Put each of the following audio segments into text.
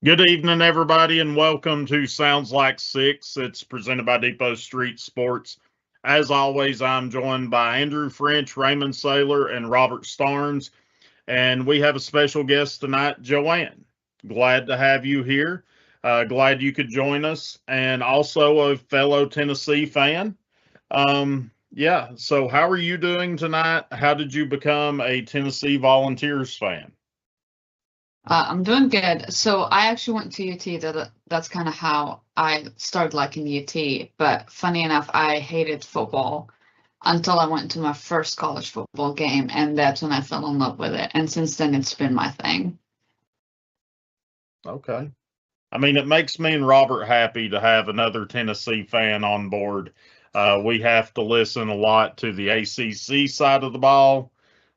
Good evening, everybody, and welcome to Sounds Like Six. It's presented by Depot Street Sports. As always, I'm joined by Andrew French, Raymond Saylor, and Robert Starnes, and we have a special guest tonight, Joanne. Glad to have you here. Glad you could join us, and also a fellow Tennessee fan. So how are you doing tonight? How did you become a Tennessee Volunteers fan? I'm doing good. So I actually went to UT. That's kind of how I started liking UT. But funny enough, I hated football until I went to my first college football game, and that's when I fell in love with it. And since then, it's been my thing. Okay. I mean, it makes me and Robert happy to have another Tennessee fan on board. We have to listen a lot to the ACC side of the ball,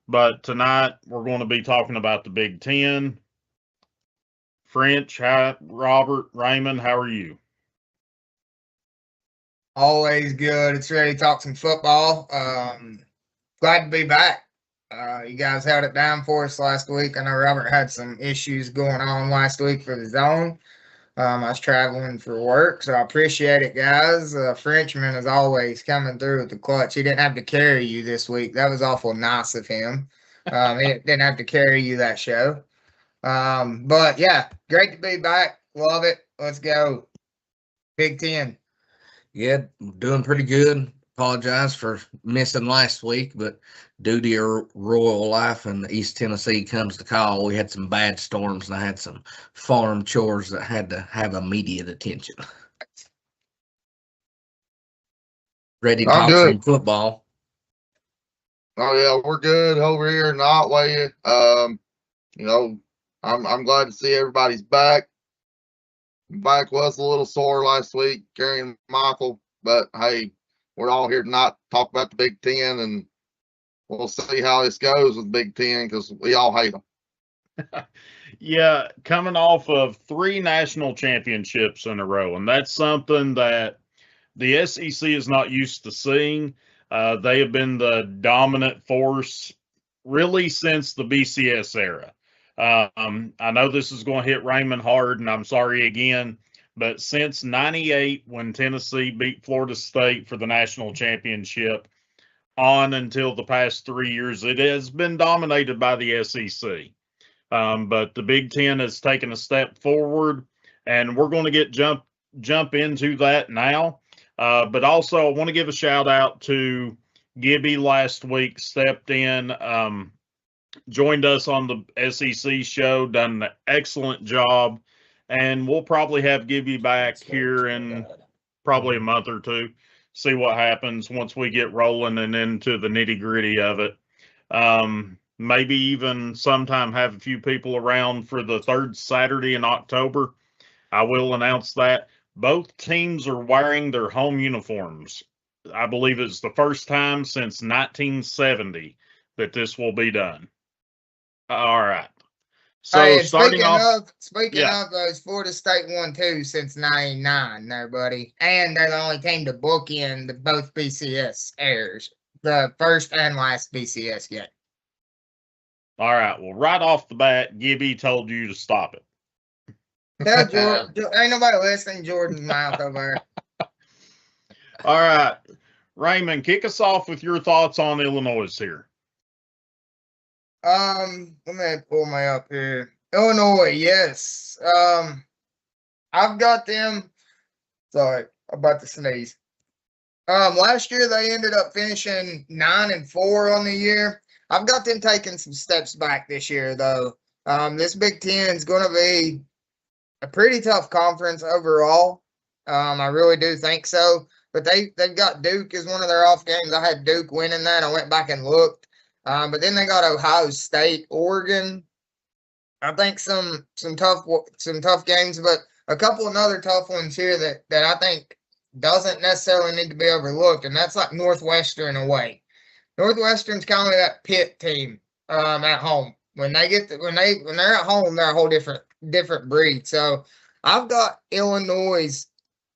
but tonight we're going to be talking about the Big Ten. French, Robert, Raymond, how are you? Always good. It's ready to talk some football. Glad to be back. You guys held it down for us last week. I know Robert had some issues going on last week for the zone. I was traveling for work, so I appreciate it, guys. Frenchman, as always, coming through with the clutch. He didn't have to carry you this week. That was awful nice of him. He didn't have to carry you that show. But yeah, great to be back. Love it. Let's go. Big Ten. Yeah, doing pretty good. Apologize for missing last week, but due to your rural life in East Tennessee comes to call. We had some bad storms, and I had some farm chores that had to have immediate attention. Ready to talk some football. Oh yeah, we're good over here in Otway. I'm glad to see everybody's back. Back was a little sore last week carrying Michael, but hey, we're all here tonight to talk about the Big Ten, and we'll see how this goes with Big Ten because we all hate them. Yeah, coming off of 3 national championships in a row, and that's something that the SEC is not used to seeing. They have been the dominant force really since the BCS era. I know this is going to hit Raymond hard, and I'm sorry again, but since '98, when Tennessee beat Florida State for the national championship, on until the past 3 years, it has been dominated by the SEC. But the Big Ten has taken a step forward, and we're going to jump into that now. But also, I want to give a shout out to Gibby last week, stepped in, joined us on the SEC show, done an excellent job, and we'll probably have Gibby back here in probably a month or two, see what happens once we get rolling and into the nitty-gritty of it. Maybe even sometime have a few people around for the 3rd Saturday in October. I will announce that. Both teams are wearing their home uniforms. I believe it's the first time since 1970 that this will be done. All right. So hey, speaking of those, Florida State won 2 since '99, there, buddy. And they're the only team to bookend both BCS errors, the first and last BCS game. All right. Well, right off the bat, Gibby told you to stop it. Tell Jordan, ain't nobody listening. Jordan's mouth over there. All right, Raymond, kick us off with your thoughts on Illinois here. Let me pull my up here. Illinois, yes. I've got them. Sorry, I'm about to sneeze. Last year they ended up finishing 9-4 on the year. I've got them taking some steps back this year, though. This Big Ten is going to be a pretty tough conference overall. I really do think so. But they've got Duke as one of their off games. I had Duke winning that. I went back and looked. But then they got Ohio State, Oregon. I think some tough games, but a couple of other tough ones here that I think doesn't necessarily need to be overlooked, and that's like Northwestern away. Northwestern's kind of that Pitt team at home. When they're at home, they're a whole different breed. So I've got Illinois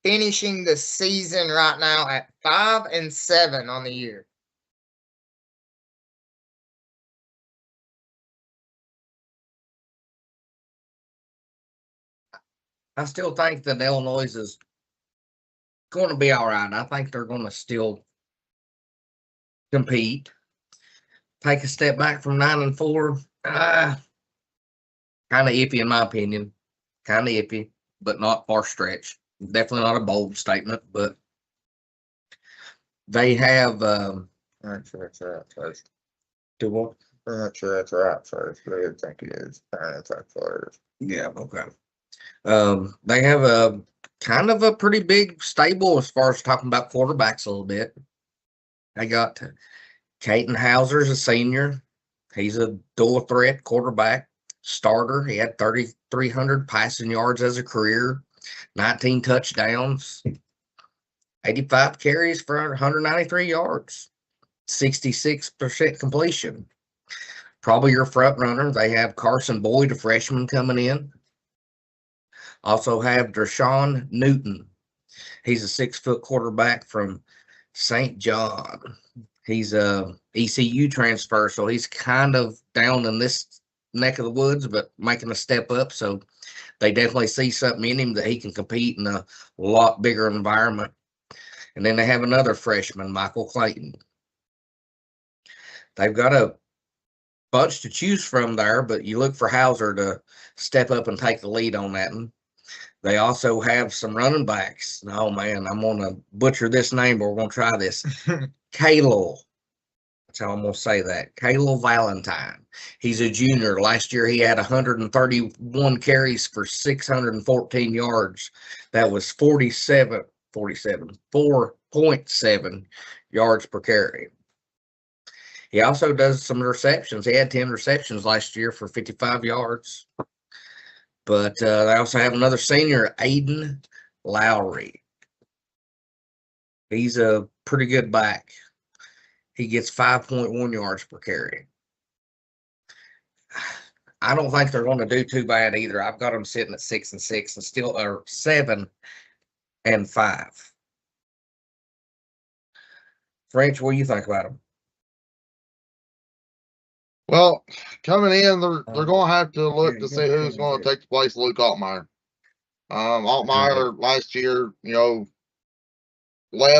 finishing the season right now at 5-7 on the year. I still think that Illinois is going to be all right. I think they're going to still compete. Take a step back from 9-4. Kind of iffy in my opinion. Kind of iffy, but not far stretch. Definitely not a bold statement, but they have. I'm not sure that's right first. Do what? I'm not sure that's right first, but I think it is. Yeah. Okay. They have a kind of a pretty big stable as far as talking about quarterbacks a little bit. They got Caden Hauser's a senior. He's a dual threat quarterback starter. He had 3,300 passing yards as a career, 19 touchdowns, 85 carries for 193 yards, 66% completion. Probably your front runner. They have Carson Boyd, a freshman, coming in. Also have Deshaun Newton. He's a 6-foot quarterback from St. John. He's a ECU transfer, so he's kind of down in this neck of the woods, but making a step up. So they definitely see something in him that he can compete in a lot bigger environment. And then they have another freshman, Michael Clayton. They've got a bunch to choose from there, but you look for Hauser to step up and take the lead on that one. They also have some running backs. Oh, man, I'm going to butcher this name, but we're going to try this. Caleb. That's how I'm going to say that. Caleb Valentine. He's a junior. Last year, he had 131 carries for 614 yards. That was 4.7 yards per carry. He also does some receptions. He had 10 receptions last year for 55 yards. But they also have another senior, Aiden Lowry. He's a pretty good back. He gets 5.1 yards per carry. I don't think they're going to do too bad either. I've got them sitting at 6-6 and still are 7-5. French, what do you think about them? Well, coming in, they're going to have to look to see who's going to take the place of Luke Altmaier. Altmaier last year, led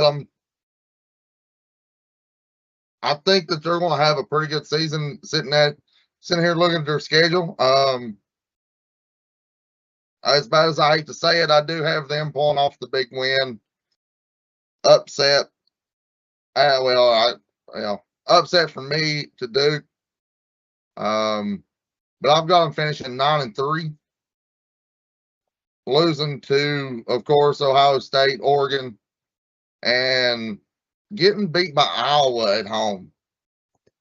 them. I think that they're going to have a pretty good season. Sitting here looking at their schedule. As bad as I hate to say it, I do have them pulling off the big win. Upset. Upset for me to Duke. But I've got them finishing 9-3, losing to, of course, Ohio State, Oregon, and getting beat by Iowa at home.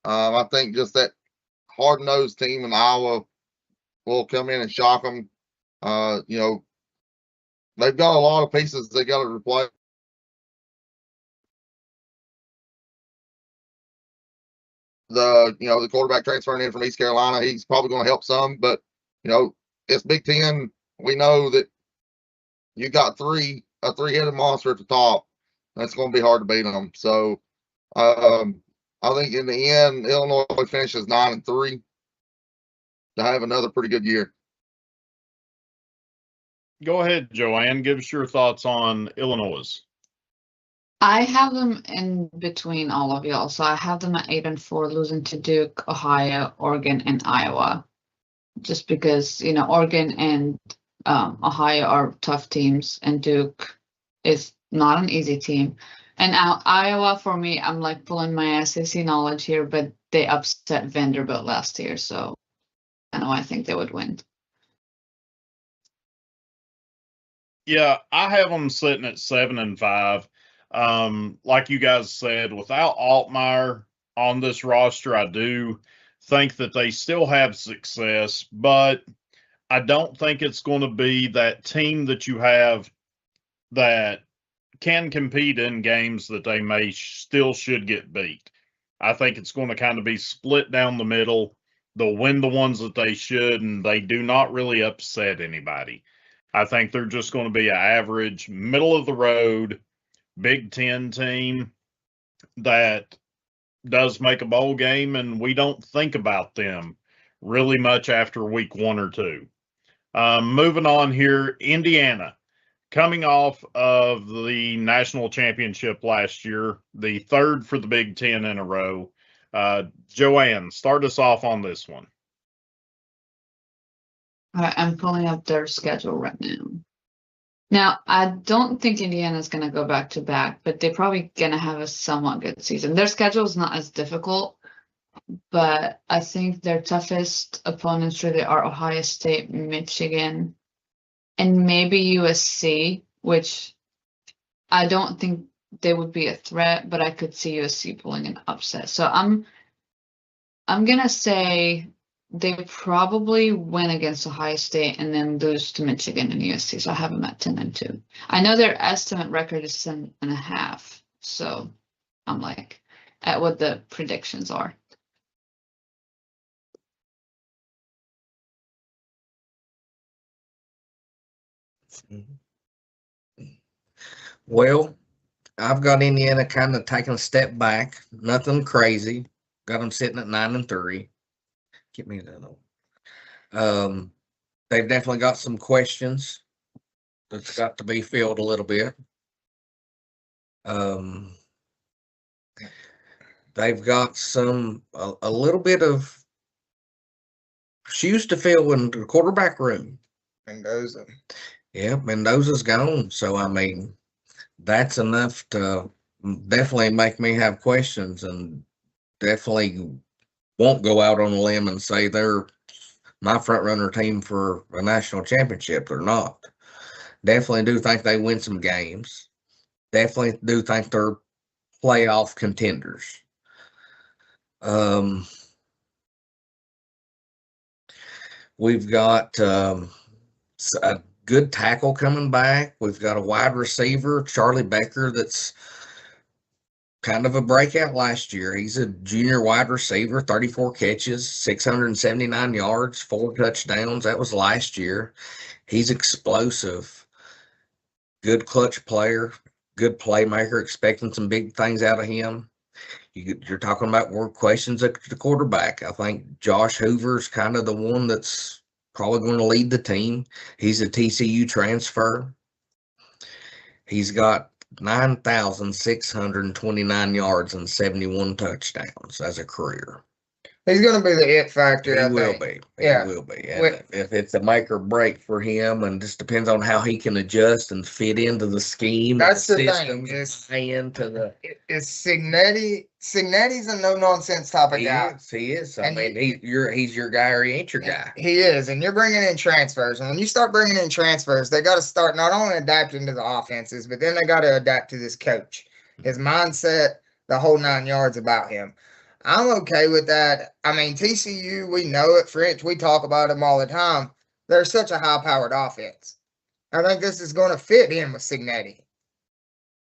I think just that hard-nosed team in Iowa will come in and shock them. They've got a lot of pieces they got to replace. The quarterback transferring in from East Carolina, he's probably going to help some, but it's Big Ten. We know that you got a three-headed monster at the top. That's going to be hard to beat them. So I think in the end, Illinois finishes 9-3 to have another pretty good year. Go ahead, Joanne. Give us your thoughts on Illinois. I have them in between all of y'all. So I have them at 8-4, losing to Duke, Ohio, Oregon, and Iowa. Just because, Oregon and Ohio are tough teams, and Duke is not an easy team. And Iowa, for me, I'm like pulling my SEC knowledge here, but they upset Vanderbilt last year. So I think they would win. Yeah, I have them sitting at 7-5. Like you guys said, without Altmaier on this roster, I do think that they still have success, but I don't think it's going to be that team that you have that can compete in games that they may still should get beat. I think it's going to kind of be split down the middle. They'll win the ones that they should, and they do not really upset anybody. I think they're just going to be an average, middle of the road Big Ten team that does make a bowl game, and we don't think about them really much after week 1 or 2. Moving on here, Indiana, coming off of the national championship last year, the third for the Big Ten in a row. Joanne, start us off on this one. All right, I'm pulling up their schedule right now. Now, I don't think Indiana's going to go back to back, but they're probably going to have a somewhat good season. Their schedule is not as difficult, but I think their toughest opponents really are Ohio State, Michigan, and maybe USC, which I don't think they would be a threat, but I could see USC pulling an upset. So I'm gonna say they probably win against Ohio State and then lose to Michigan and USC. So I have them at 10-2. I know their estimate record is 7.5. So I'm like at what the predictions are. Well, I've got Indiana kind of taking a step back. Nothing crazy. Got them sitting at 9-3. Get me that. They've definitely got some questions that's got to be filled a little bit. They've got a little bit of shoes to fill in the quarterback room. Mendoza. Yeah, Mendoza's gone. So, I mean, that's enough to definitely make me have questions, and definitely won't go out on a limb and say they're my front runner team for a national championship. They're not. Definitely do think they win some games. Definitely do think they're playoff contenders. We've got a good tackle coming back. We've got a wide receiver, Charlie Becker, that's kind of a breakout last year. He's a junior wide receiver, 34 catches, 679 yards, 4 touchdowns. That was last year. He's explosive, good clutch player, good playmaker, expecting some big things out of him. You're talking about more questions at the quarterback. I think Josh Hoover's kind of the one that's probably going to lead the team. He's a TCU transfer. He's got 9,629 yards and 71 touchdowns as a career. He's going to be the it factor. He will be. He will be. And if it's a make or break for him, and just depends on how he can adjust and fit into the scheme. That's the system, thing. Is Signetti. Signetti's a no nonsense type of guy. He is. I mean, he's your guy or he ain't your guy. He is, and you're bringing in transfers. And when you start bringing in transfers, they got to start not only adapting to the offenses, but then they got to adapt to this coach, his mindset, the whole 9 yards about him. I'm okay with that. I mean, TCU, we know it. French, we talk about them all the time. They're such a high-powered offense. I think this is going to fit in with Signetti.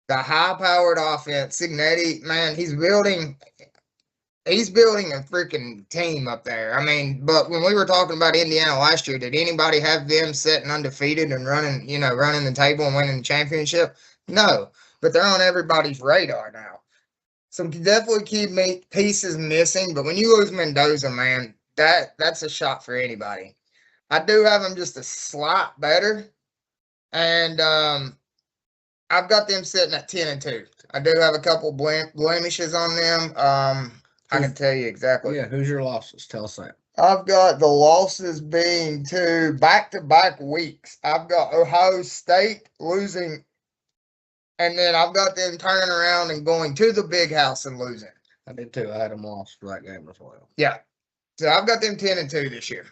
The high-powered offense, Signetti, man, he's building a freaking team up there. I mean, but when we were talking about Indiana last year, did anybody have them sitting undefeated and running the table and winning the championship? No, but they're on everybody's radar now. Some definitely key pieces missing, but when you lose Mendoza, man, that's a shot for anybody. I do have them just a slight better, and I've got them sitting at 10-2. I do have a couple blemishes on them. I can tell you exactly. Yeah, who's your losses? Tell us that. I've got the losses being to back-to-back weeks. I've got Ohio State losing. And then I've got them turning around and going to the big house and losing. I did too. I had them lost for that game as well. Yeah. So I've got them 10-2 this year.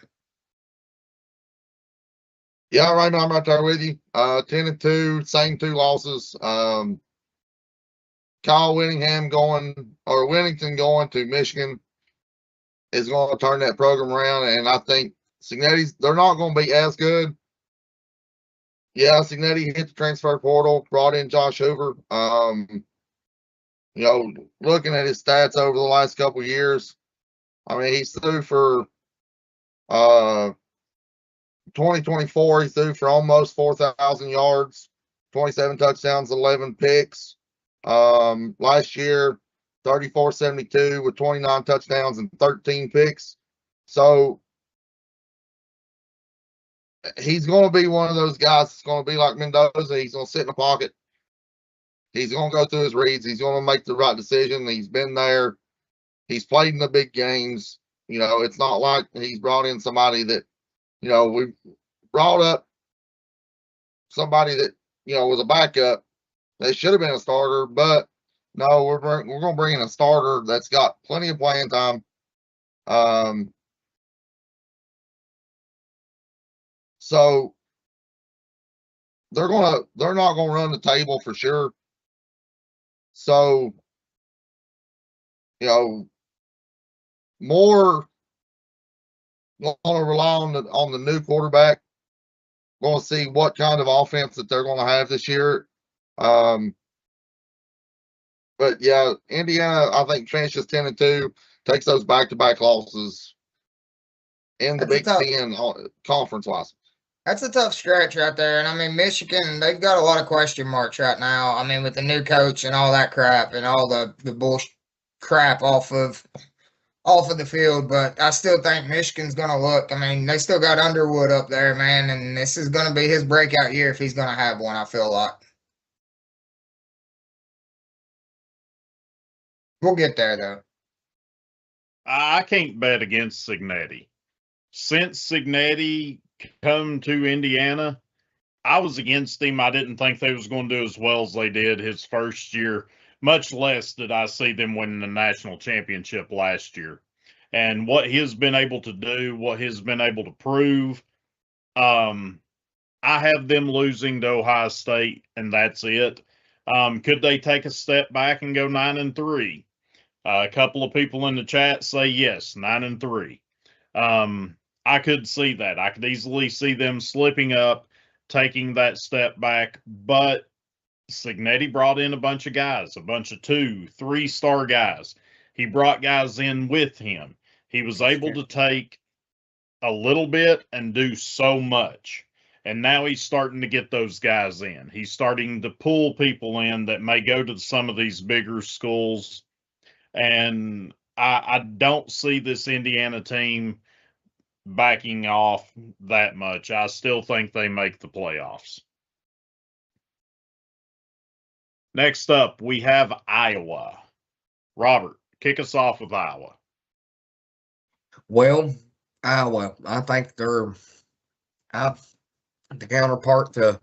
Yeah, right now I'm right there with you. 10-2, same 2 losses. Kyle Whittington going to Michigan is going to turn that program around. And I think Signetti's, they're not going to be as good. Yeah, Signetti hit the transfer portal, brought in Josh Hoover. Looking at his stats over the last couple of years, I mean, he's threw for 2024, he threw for almost 4,000 yards, 27 touchdowns, 11 picks. Last year, 34-72 with 29 touchdowns and 13 picks. So he's going to be one of those guys that's going to be like Mendoza. He's going to sit in the pocket. He's going to go through his reads. He's going to make the right decision. He's been there. He's played in the big games. You know, it's not like he's brought in somebody that, you know, we brought up somebody that, you know, was a backup. They should have been a starter, but no, we're going to bring in a starter that's got plenty of playing time. So they're not going to run the table for sure. So, you know, more going to rely on the new quarterback. Going to see what kind of offense that they're going to have this year. But yeah, Indiana, I think finishes 10-2, takes those back-to-back losses in the Big Ten conference wise. That's a tough stretch right there. And I mean, Michigan, they've got a lot of question marks right now. I mean, with the new coach and all that crap and all the bullshit crap off of the field. But I still think Michigan's going to look. I mean, they still got Underwood up there, man. And this is going to be his breakout year if he's going to have one, I feel like. We'll get there, though. I can't bet against Cignetti. Since Cignetti come to Indiana, I was against him. I didn't think they was going to do as well as they did his first year, much less did I see them winning the national championship last year. And what he has been able to do, what he's been able to prove, I have them losing to Ohio State, and that's it. Could they take a step back and go 9-3? A couple of people in the chat say yes, 9-3. I could see that. I could easily see them slipping up, taking that step back. But Cignetti brought in a bunch of guys, a bunch of 2, 3-star guys. He brought guys in with him. He was able to take a little bit and do so much. And now he's starting to get those guys in. He's starting to pull people in that may go to some of these bigger schools. And I don't see this Indiana team backing off that much. I still think they make the playoffs. Next up, we have Iowa. Robert, kick us off with Iowa. Well, Iowa, I think they're the counterpart to,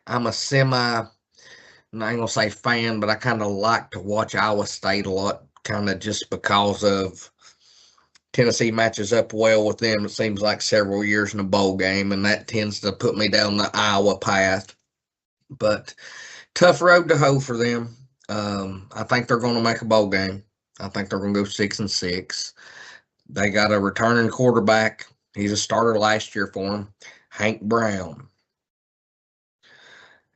I'm a semi, I'm not going to say fan, but I kind of like to watch Iowa State a lot, kind of just because of Tennessee matches up well with them, it seems like several years in a bowl game, and that tends to put me down the Iowa path. But tough road to hoe for them. I think they're going to make a bowl game. I think they're going to go 6-6. They got a returning quarterback. He's a starter last year for them, Hank Brown.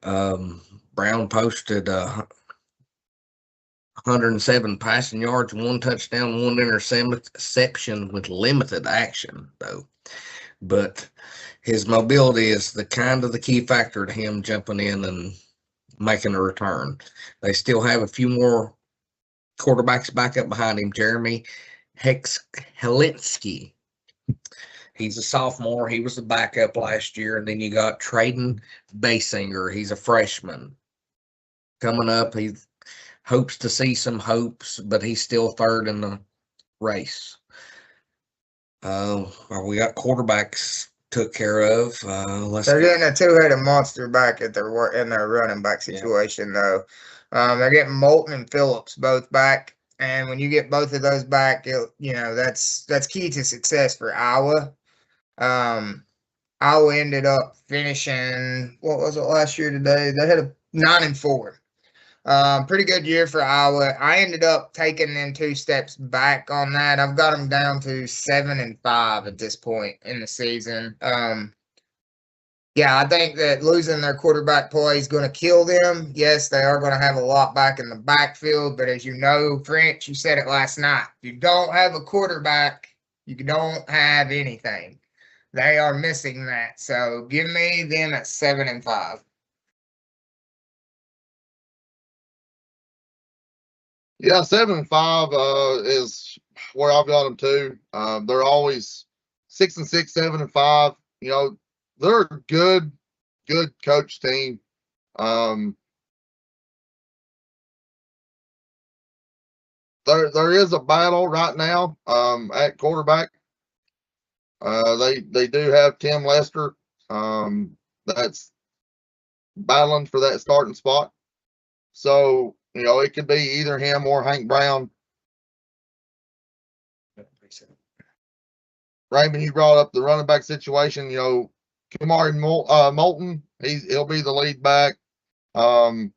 Brown posted 107 passing yards, 1 touchdown, 1 interception with limited action, though. But his mobility is the key factor to him jumping in and making a return. They still have a few more quarterbacks back up behind him. Jeremy Helinski. He's a sophomore. He was the backup last year. And then you got Traden Basinger. He's a freshman. Coming up, he hopes to see some hopes, but he's still third in the race. We got quarterbacks took care of. They're getting a 2-headed monster back in their running back situation, though. They're getting Moulton and Phillips both back. And when you get both of those back, that's key to success for Iowa. Iowa ended up finishing, what was it last year today? They had a 9-4. Pretty good year for Iowa. I ended up taking them 2 steps back on that. I've got them down to 7-5 at this point in the season. Yeah, I think that losing their quarterback play is going to kill them. Yes, they are going to have a lot back in the backfield, but as you know, French, you said it last night. If you don't have a quarterback, you don't have anything. They are missing that. So give me them at 7-5. Yeah, 7-5 is where I've got them too. They're always 6-6, 7-5. You know, they're a good coach team. There is a battle right now at quarterback. They do have Tim Lester that's battling for that starting spot. So, it could be either him or Hank Brown. Raymond, you brought up the running back situation. Kamari Moulton, he'll be the lead back. Now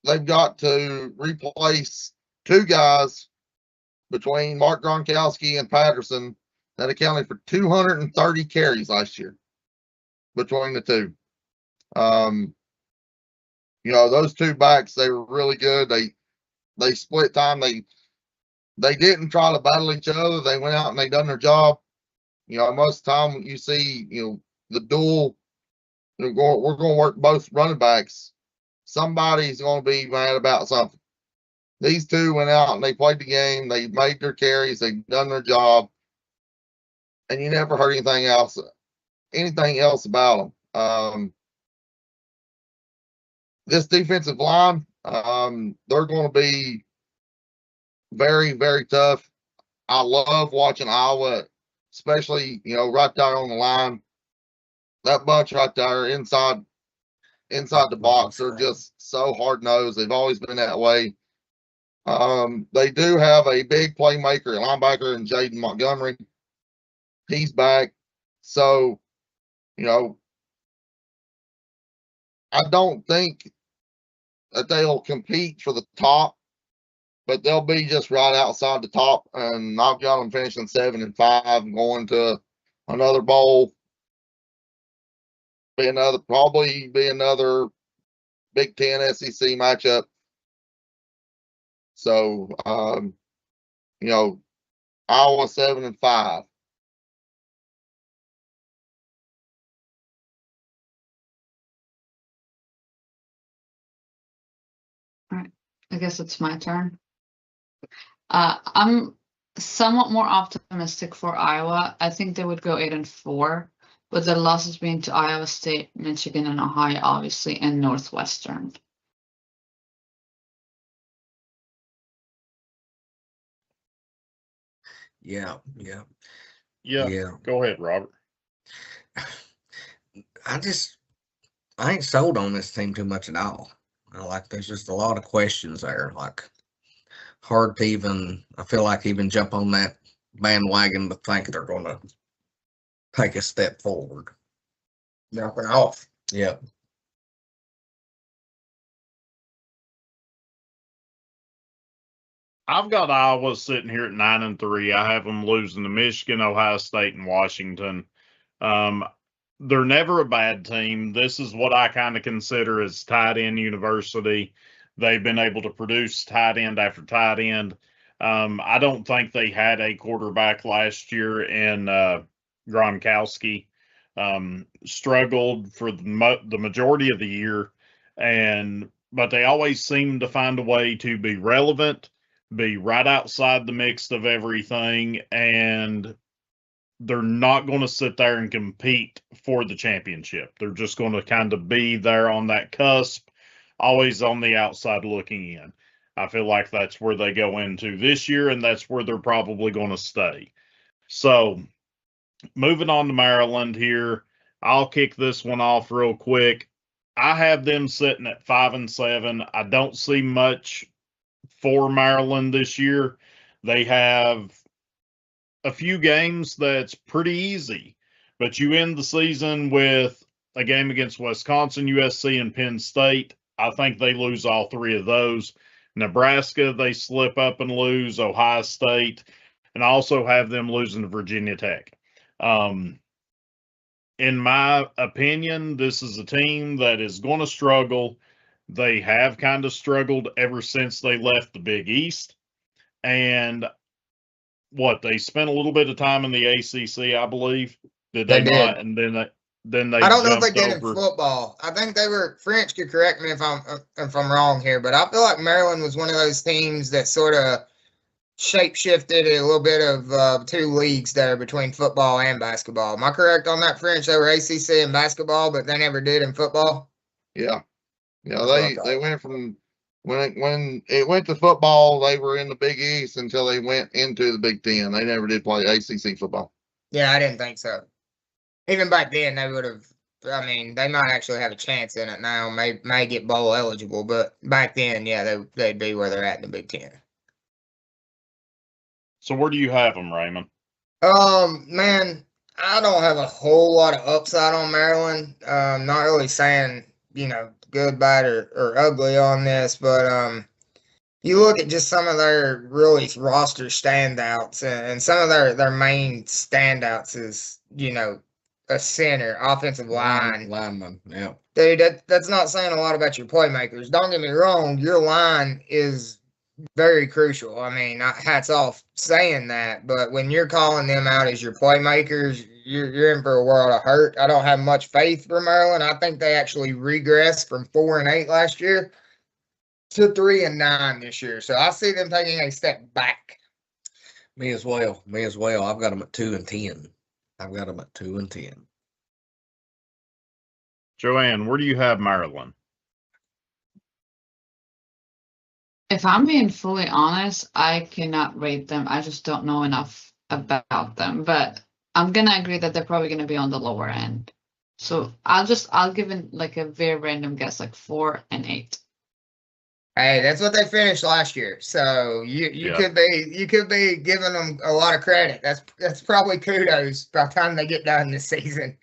they've got to replace two guys between Mark Gronkowski and Patterson that accounted for 230 carries last year between the two. Those two backs, they were really good. They split time. They didn't try to battle each other. They went out and they done their job. Most of the time you see, the duel, we're going to work both running backs. Somebody's going to be mad about something. These two went out and they played the game. They made their carries. They done their job. And you never heard anything else about them. This defensive line, they're going to be very, very tough. I love watching Iowa, especially, right there on the line. That bunch right there inside the box, they're just so hard-nosed. They've always been that way. They do have a big playmaker at linebacker in Jaden Montgomery. He's back. So, I don't think that they'll compete for the top, but they'll be just right outside the top. And I've got them finishing 7-5, going to another bowl. Probably be another Big Ten SEC matchup. So, Iowa 7-5. All right, I guess it's my turn. I'm somewhat more optimistic for Iowa. I think they would go 8-4, with the losses being to Iowa State, Michigan, and Ohio, obviously, and Northwestern. Yeah. Go ahead, Robert. I ain't sold on this team too much at all. There's just a lot of questions there. Hard to I feel like even jump on that bandwagon to think they're going to take a step forward. Knocking off. Yeah. I've got Iowa sitting here at 9-3. I have them losing to Michigan, Ohio State, and Washington. They're never a bad team. This is what I kind of consider as tight end university. They've been able to produce tight end after tight end. I don't think they had a quarterback last year in Gronkowski. Struggled for the majority of the year, but they always seem to find a way to be relevant, be right outside the mix of everything, and they're not going to sit there and compete for the championship. They're just going to kind of be there on that cusp, always on the outside looking in. I feel like that's where they go into this year, and that's where they're probably going to stay. So, moving on to Maryland here, I'll kick this one off real quick. I have them sitting at 5-7. I don't see much for Maryland this year. They have a few games that's pretty easy, but you end the season with a game against Wisconsin, USC, and Penn State. I think they lose all three of those. Nebraska, they slip up and lose. Ohio State, and I also have them losing to Virginia Tech. In my opinion, this is a team that is going to struggle. They have kind of struggled ever since they left the Big East. And they spent a little bit of time in the ACC, I believe. Did they not? Did. And then they I don't know if they jumped did in over. football. I think they were. French could correct me if I'm wrong here, but I feel like Maryland was one of those teams that sort of shape-shifted a little bit of 2 leagues there between football and basketball. Am I correct on that, French? They were ACC in basketball, but they never did in football? Yeah. Yeah, That's what I they thought. went from when it went to football, they were in the Big East until they went into the Big Ten. They never did play ACC football. Yeah, I didn't think so. Even back then, they would have. I mean, they might actually have a chance in it now. May get bowl eligible, but back then, yeah, they'd be where they're at in the Big Ten. So where do you have them, Raymond? Man, I don't have a whole lot of upside on Maryland. Not really saying, good, bad, or ugly on this, but you look at just some of their really roster standouts, and some of their main standouts is, a center, offensive line. Lineman, yeah. Dude, that's not saying a lot about your playmakers. Don't get me wrong, your line is very crucial. I mean, hats off saying that, but when you're calling them out as your playmakers, you're in for a world of hurt. I don't have much faith for Maryland. I think they actually regressed from 4-8 last year to 3-9 this year. So I see them taking a step back. Me as well. I've got them at 2-10. I've got them at 2-10. Joanne, where do you have Maryland? If I'm being fully honest, I cannot rate them. I just don't know enough about them. But I'm gonna agree that they're probably gonna be on the lower end. So I'll give it like a very random guess, like 4-8. Hey, that's what they finished last year. So you could be giving them a lot of credit. That's probably kudos by the time they get done this season.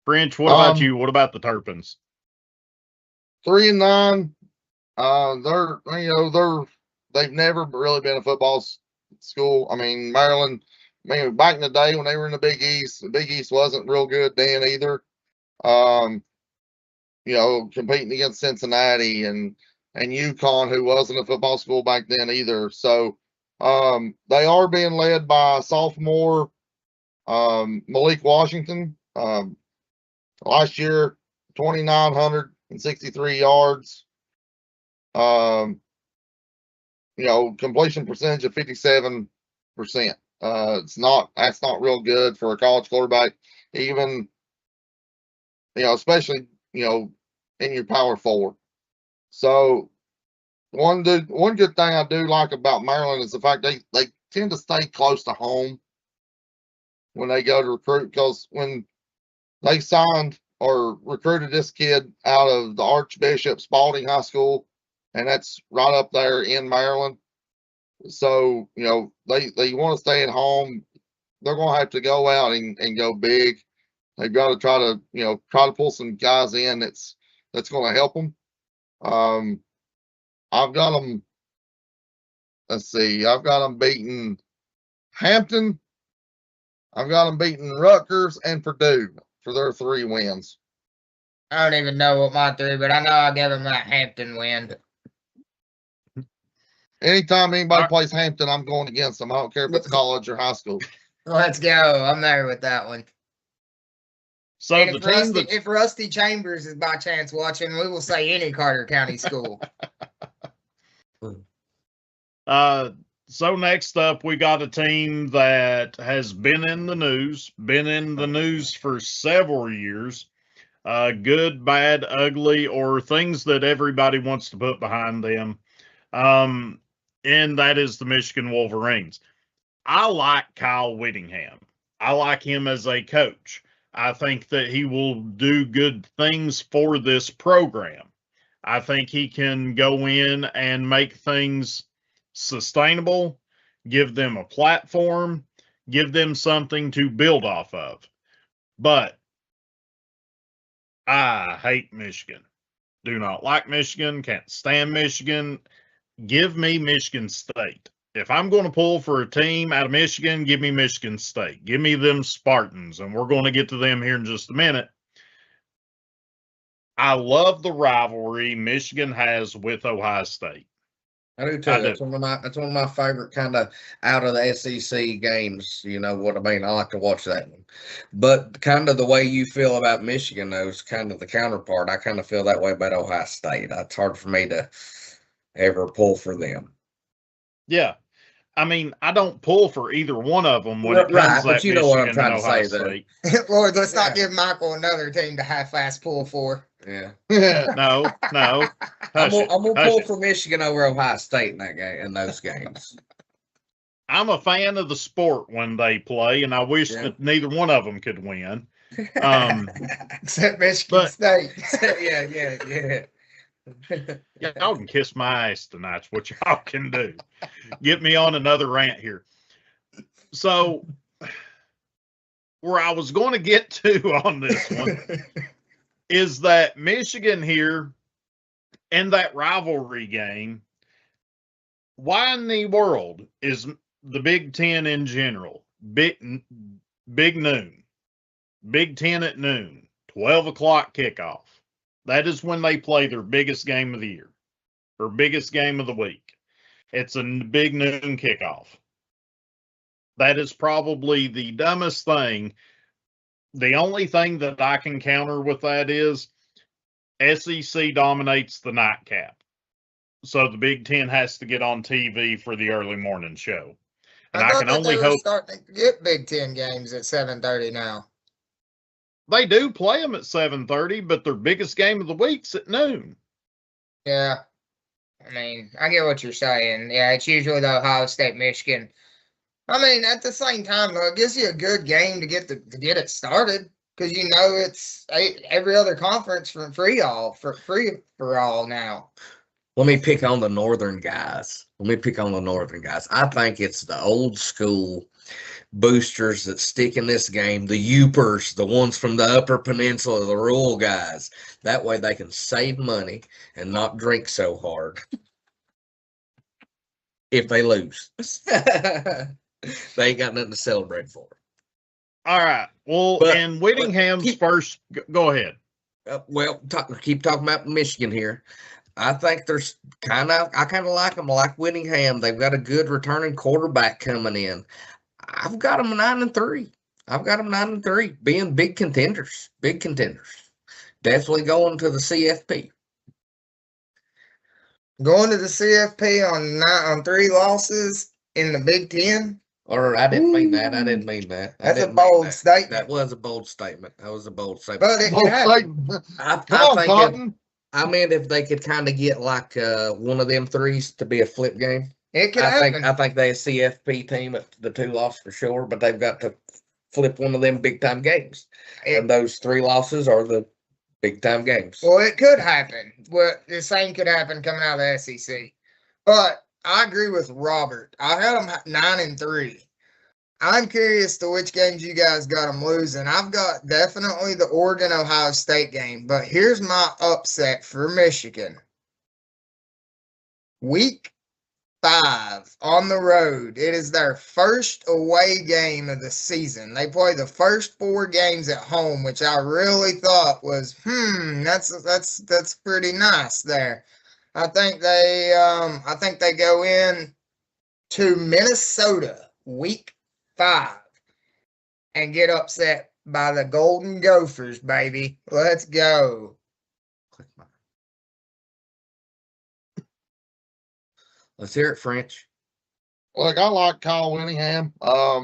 French, what about you? What about the Terrapins? 3-9. They've never really been a football school. I mean, Maryland. I mean, back in the day when they were in the Big East wasn't real good then either. Competing against Cincinnati and UConn, who wasn't a football school back then either. So they are being led by sophomore Malik Washington. Last year, 2,963 yards. Completion percentage of 57%. That's not real good for a college quarterback, even, especially, in your power forward. So one good thing I do like about Maryland is the fact they tend to stay close to home when they go to recruit, because when they signed or recruited this kid out of the Archbishop Spalding High School, and that's right up there in Maryland. So, they want to stay at home. They're going to have to go out and go big. They've got to try to pull some guys in that's going to help them. I've got them. Let's see. I've got them beating Hampton. I've got them beating Rutgers and Purdue for their 3 wins. I don't even know what my 3, but I know I'll give them that Hampton win. Anytime anybody plays Hampton, I'm going against them. I don't care if it's college or high school. Let's go. I'm there with that one. So and if Rusty Chambers is by chance watching, we will say any Carter County school. So next up, we got a team that has been in the news for several years. Good, bad, ugly, or things that everybody wants to put behind them. And that is the Michigan Wolverines. I like Kyle Whittingham. I like him as a coach. I think that he will do good things for this program. I think he can go in and make things sustainable, give them a platform, give them something to build off of. But I hate Michigan. Do not like Michigan, can't stand Michigan. Give me Michigan State. If I'm going to pull for a team out of Michigan, give me Michigan State. Give me them Spartans, and we're going to get to them here in just a minute. I love the rivalry Michigan has with Ohio State. I do too. That's one of my favorite kind of out of the SEC games. You know what I mean? I like to watch that one. But kind of the way you feel about Michigan, though, is kind of the counterpart. I kind of feel that way about Ohio State. It's hard for me to ever pull for them. Yeah. I mean, I don't pull for either one of them when it comes Right, to but that you know what I'm Michigan and trying to Ohio say, though. State. Lord, let's not Yeah. give Michael another team to half-ass pull for. Yeah. No. I'm Hush it. gonna Hush pull it. for Michigan over Ohio State in that game, in those games. I'm a fan of the sport when they play, and I wish Yeah. that neither one of them could win. Except Michigan But- State. yeah. Y'all can kiss my ass tonight. What y'all can do. Get me on another rant here. So, where I was going to get to on this one is that Michigan here in that rivalry game, why in the world is the Big Ten in general, big noon, Big Ten at noon, 12 o'clock kickoff? That is when they play their biggest game of the year or biggest game of the week. It's a big noon kickoff. That is probably the dumbest thing. The only thing that I can counter with that is SEC dominates the nightcap. So the Big Ten has to get on TV for the early morning show. And I thought can that only they were hope starting to get Big Ten games at 7:30 now. they do play them at 7:30, but their biggest game of the week's at noon. Yeah. I mean, I get what you're saying. Yeah, it's usually the Ohio State, Michigan. I mean, at the same time, though, it gives you a good game to get it started because you know it's every other conference for free for all now. Let me pick on the northern guys. I think it's the old school boosters that stick in this game, the Upers, the ones from the Upper Peninsula, the rural guys. That way they can save money and not drink so hard if they lose. They ain't got nothing to celebrate for. All right. Well, But- and Whittingham's first, go ahead. Keep talking about Michigan here. I think there's I kind of like them. I like Whittingham. They've got a good returning quarterback coming in. I've got them 9-3. Being big contenders. Definitely going to the CFP. Going to the CFP on 3 losses in the Big Ten. Or I didn't mean that. That's a bold statement. That was a bold statement. But it can happen. Come on, Cotton. I mean, if they could kind of get like one of them 3s to be a flip game. It can happen. I think they a CFP team at the 2 losses for sure, but they've got to flip one of them big time games. And those 3 losses are the big time games. Well, it could happen. Well, the same could happen coming out of the SEC. But I agree with Robert. I had them 9-3. I'm curious to which games you guys got them losing. I've got definitely the Oregon-Ohio State game, but here's my upset for Michigan. Week 5 on the road. It is their first away game of the season. They play the first 4 games at home, which I really thought was, that's pretty nice there. I think they go in to Minnesota week 5 and get upset by the Golden Gophers, baby. Let's go. Let's hear it, French. Look, I like Kyle Whittingham. I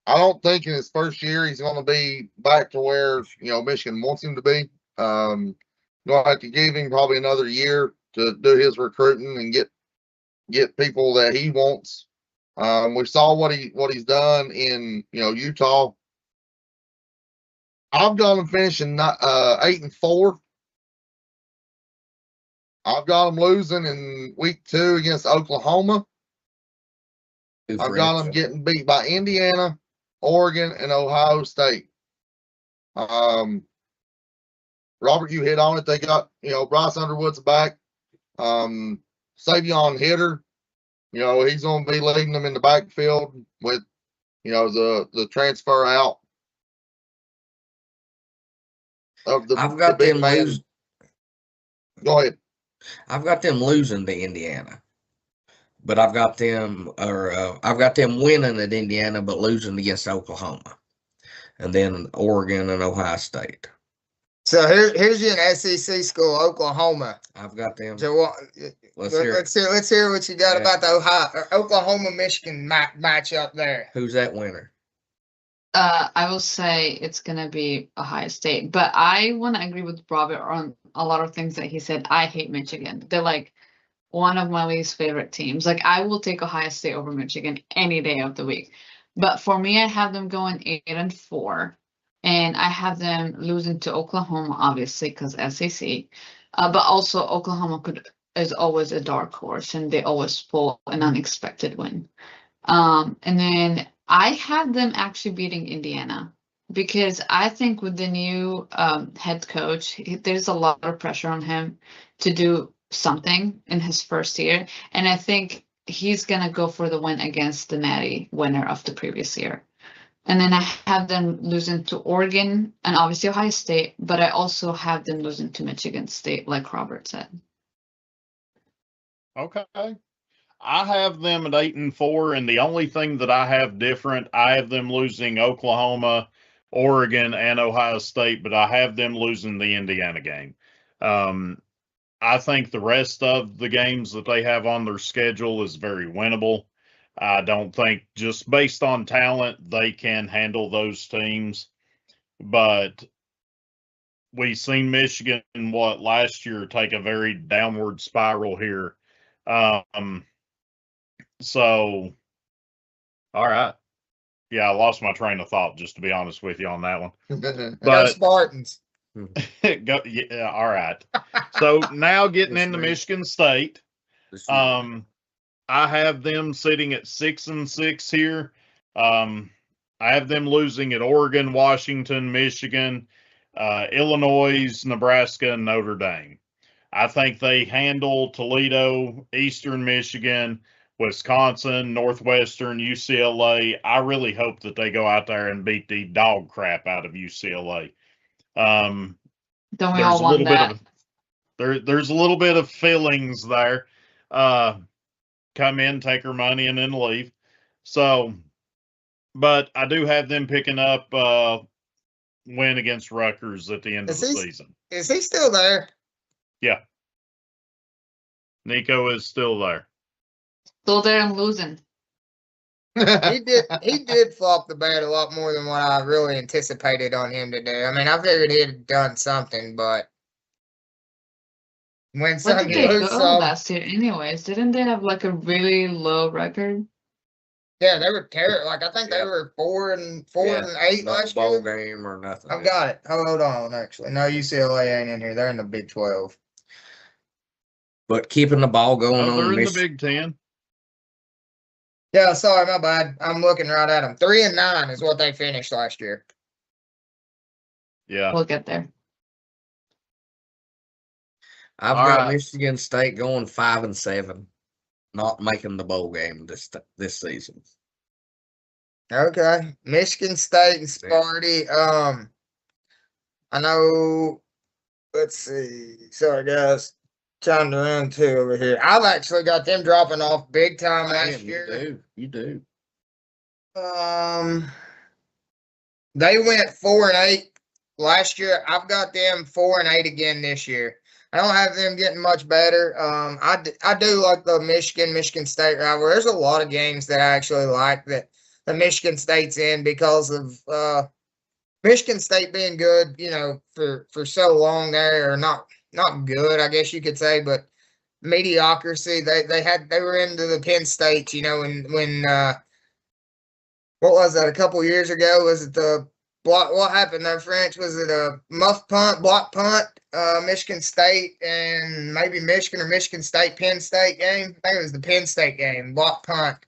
don't think in his first year he's going to be back to where Michigan wants him to be. You'll have to give him probably another year to do his recruiting and get people that he wants. We saw what he's done in Utah. I've got him finishing 8-4. I've got him losing in week 2 against Oklahoma. I've got them getting beat by Indiana, Oregon, and Ohio State. Robert, you hit on it. They got, Bryce Underwood's back. Savion Hitter, he's going to be leading them in the backfield with, the transfer out of the. I've got them losing. Go ahead. I've got them losing to Indiana. But I've got them winning at Indiana, but losing against Oklahoma, and then Oregon and Ohio State. So here's your SEC school, Oklahoma. I've got them. So what? Let's hear it. Let's hear what you got Yeah. about the Oklahoma Michigan match up there. Who's that winner? I will say it's gonna be Ohio State, but I want to agree with Robert on a lot of things that he said. I hate Michigan. They're like one of my least favorite teams. Like I will take Ohio State over Michigan any day of the week. But for me, I have them going 8-4, and I have them losing to Oklahoma, obviously, because SEC. But also Oklahoma is always a dark horse, and they always pull an unexpected win. And then I have them actually beating Indiana because I think with the new head coach, there's a lot of pressure on him to do something in his first year. And I think he's going to go for the win against the Natty winner of the previous year. And then I have them losing to Oregon and obviously Ohio State, but I also have them losing to Michigan State, like Robert said. Okay. I have them at 8-4, and the only thing that I have different, I have them losing Oklahoma, Oregon, and Ohio State, but I have them losing the Indiana game. I think the rest of the games that they have on their schedule is very winnable. I don't think, just based on talent, they can handle those teams. But we've seen Michigan, last year take a very downward spiral here. So, all right. Yeah, I lost my train of thought, just to be honest with you on that one. But Spartans. Yeah, all right. So now getting into Michigan State, I have them sitting at 6-6 here. I have them losing at Oregon, Washington, Michigan, Illinois, Nebraska, and Notre Dame. I think they handle Toledo, Eastern Michigan, Wisconsin, Northwestern, UCLA. I really hope that they go out there and beat the dog crap out of UCLA. Don't we all want that? There's a little bit of feelings there. Come in, take her money, and then leave. So, but I do have them picking up win against Rutgers at the end of the season. Is he still there? Yeah. Nico is still there. Still there and losing. He did flop the bat a lot more than what I really anticipated on him to do. I mean, I figured he had done something, but when Where did they go last year anyways? Didn't they have like a really low record? Yeah, they were terrible. Like I think they were 4-8 last year. Bowl game or nothing. I've got it. Hold on, actually. No, UCLA ain't in here. They're in the Big 12. But keeping the ball going on. They're in the Big 10. Yeah, sorry, my bad. I'm looking right at them. 3-9 is what they finished last year. Yeah, we'll get there. I've got Michigan State going 5-7, not making the bowl game this season. Okay, Michigan State and Sparty. I know. Let's see. Sorry, guys. Trying to run two over here. I've actually got them dropping off big time last year. You do. They went 4-8 last year. I've got them 4-8 again this year. I don't have them getting much better. I do like the Michigan State rivalry. There's a lot of games that I actually like that the Michigan State's in because of Michigan State being good, you know, for so long there, or not good, I guess you could say, but mediocrity. They were into the Penn State, you know, when what was that, a couple years ago? Was it the block? What happened there, French? Was it a muff punt, block punt, Michigan State and maybe Michigan or Michigan State, Penn State game? I think it was the Penn State game, block punt.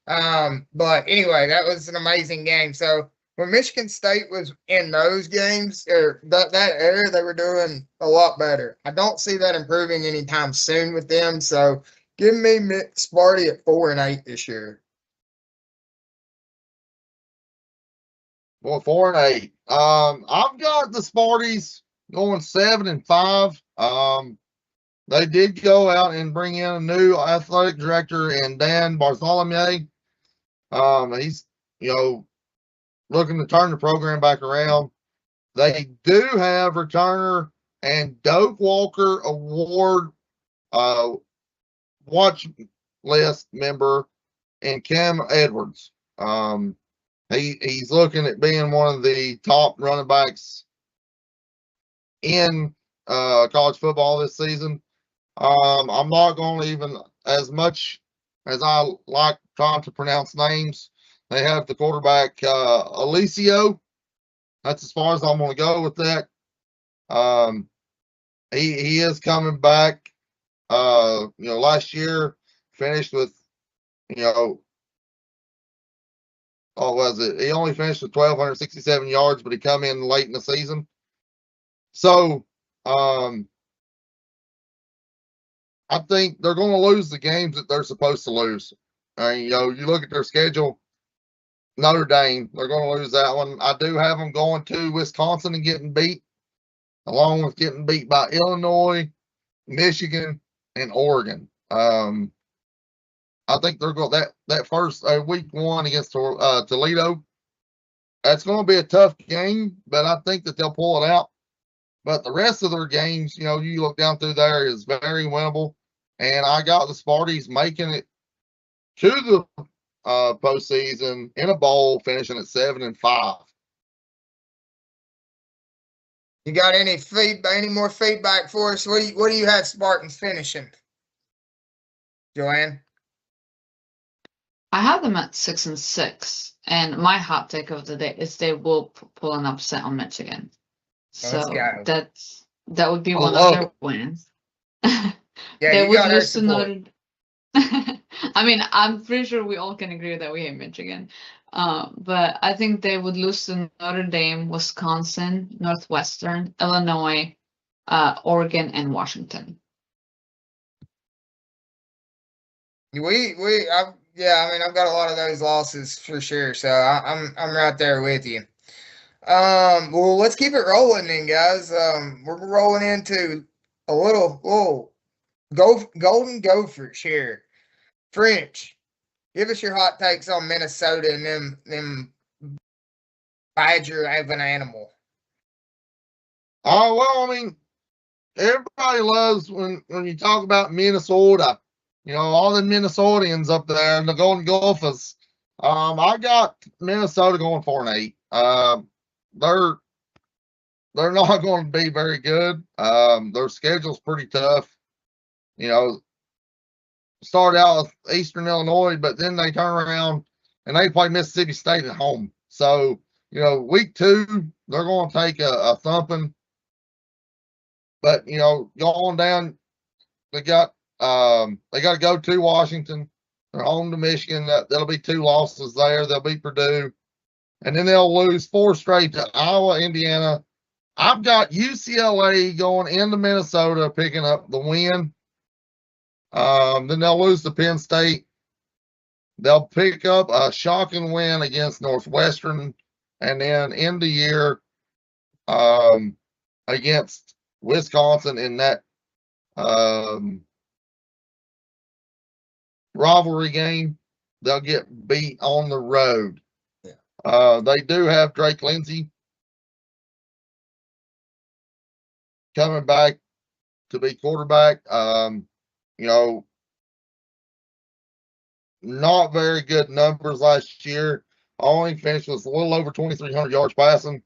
But anyway, that was an amazing game. So when Michigan State was in those games, or that era, they were doing a lot better. I don't see that improving anytime soon with them. So give me Sparty at 4-8 this year. Well, 4-8. I've got the Sparties going 7-5. They did go out and bring in a new athletic director in Dan Bartholomew. He's, you know, looking to turn the program back around. They do have returner and Doak Walker Award watch list member and Cam Edwards. He's looking at being one of the top running backs in college football this season. I'm not going to even, as much as I like trying to pronounce names, they have the quarterback Alicio. That's as far as I'm going to go with that. He is coming back. Last year finished with, what was it? He only finished with 1,267 yards, but he come in late in the season. So, I think they're going to lose the games that they're supposed to lose. You look at their schedule, Notre Dame, they're going to lose that one. I do have them going to Wisconsin and getting beat, along with getting beat by Illinois, Michigan, and Oregon. I think they're going that first week one against Toledo. That's going to be a tough game, but I think that they'll pull it out. But the rest of their games, you look down through there, is very winnable. And I got the Sparties making it to the postseason in a bowl, finishing at 7-5. You got any feedback? Any more feedback for us? What do you have Spartans finishing, Joanne? I have them at 6-6, and my hot take of the day is they will pull an upset on Michigan. So that would be one of their wins. Yeah, they you would got lose to support. Notre. I mean, I'm pretty sure we all can agree that we hate Michigan. But I think they would lose to Notre Dame, Wisconsin, Northwestern, Illinois, Oregon, and Washington. I've got a lot of those losses for sure. So I'm right there with you. Well, let's keep it rolling then, guys. We're rolling into a little Golden Gophers here. French, give us your hot takes on Minnesota and them Badger of an animal. Oh, well, I mean, everybody loves when you talk about Minnesota. All the Minnesotians up there and the Golden Gophers. I got Minnesota going 4-8. They're not going to be very good. Their schedule's pretty tough. Start out with Eastern Illinois, but then they turn around and they play Mississippi State at home. So, week 2, they're going to take a thumping. But, going down, they got to go to Washington. They're home to Michigan. That'll be 2 losses there. They'll beat Purdue. And then they'll lose 4 straight to Iowa, Indiana. I've got UCLA going into Minnesota, picking up the win. Then they'll lose to Penn State. They'll pick up a shocking win against Northwestern, and then end the year against Wisconsin in that rivalry game. They'll get beat on the road. Yeah. They do have Drake Lindsay coming back to be quarterback. Not very good numbers last year. Only finished with a little over 2,300 yards passing,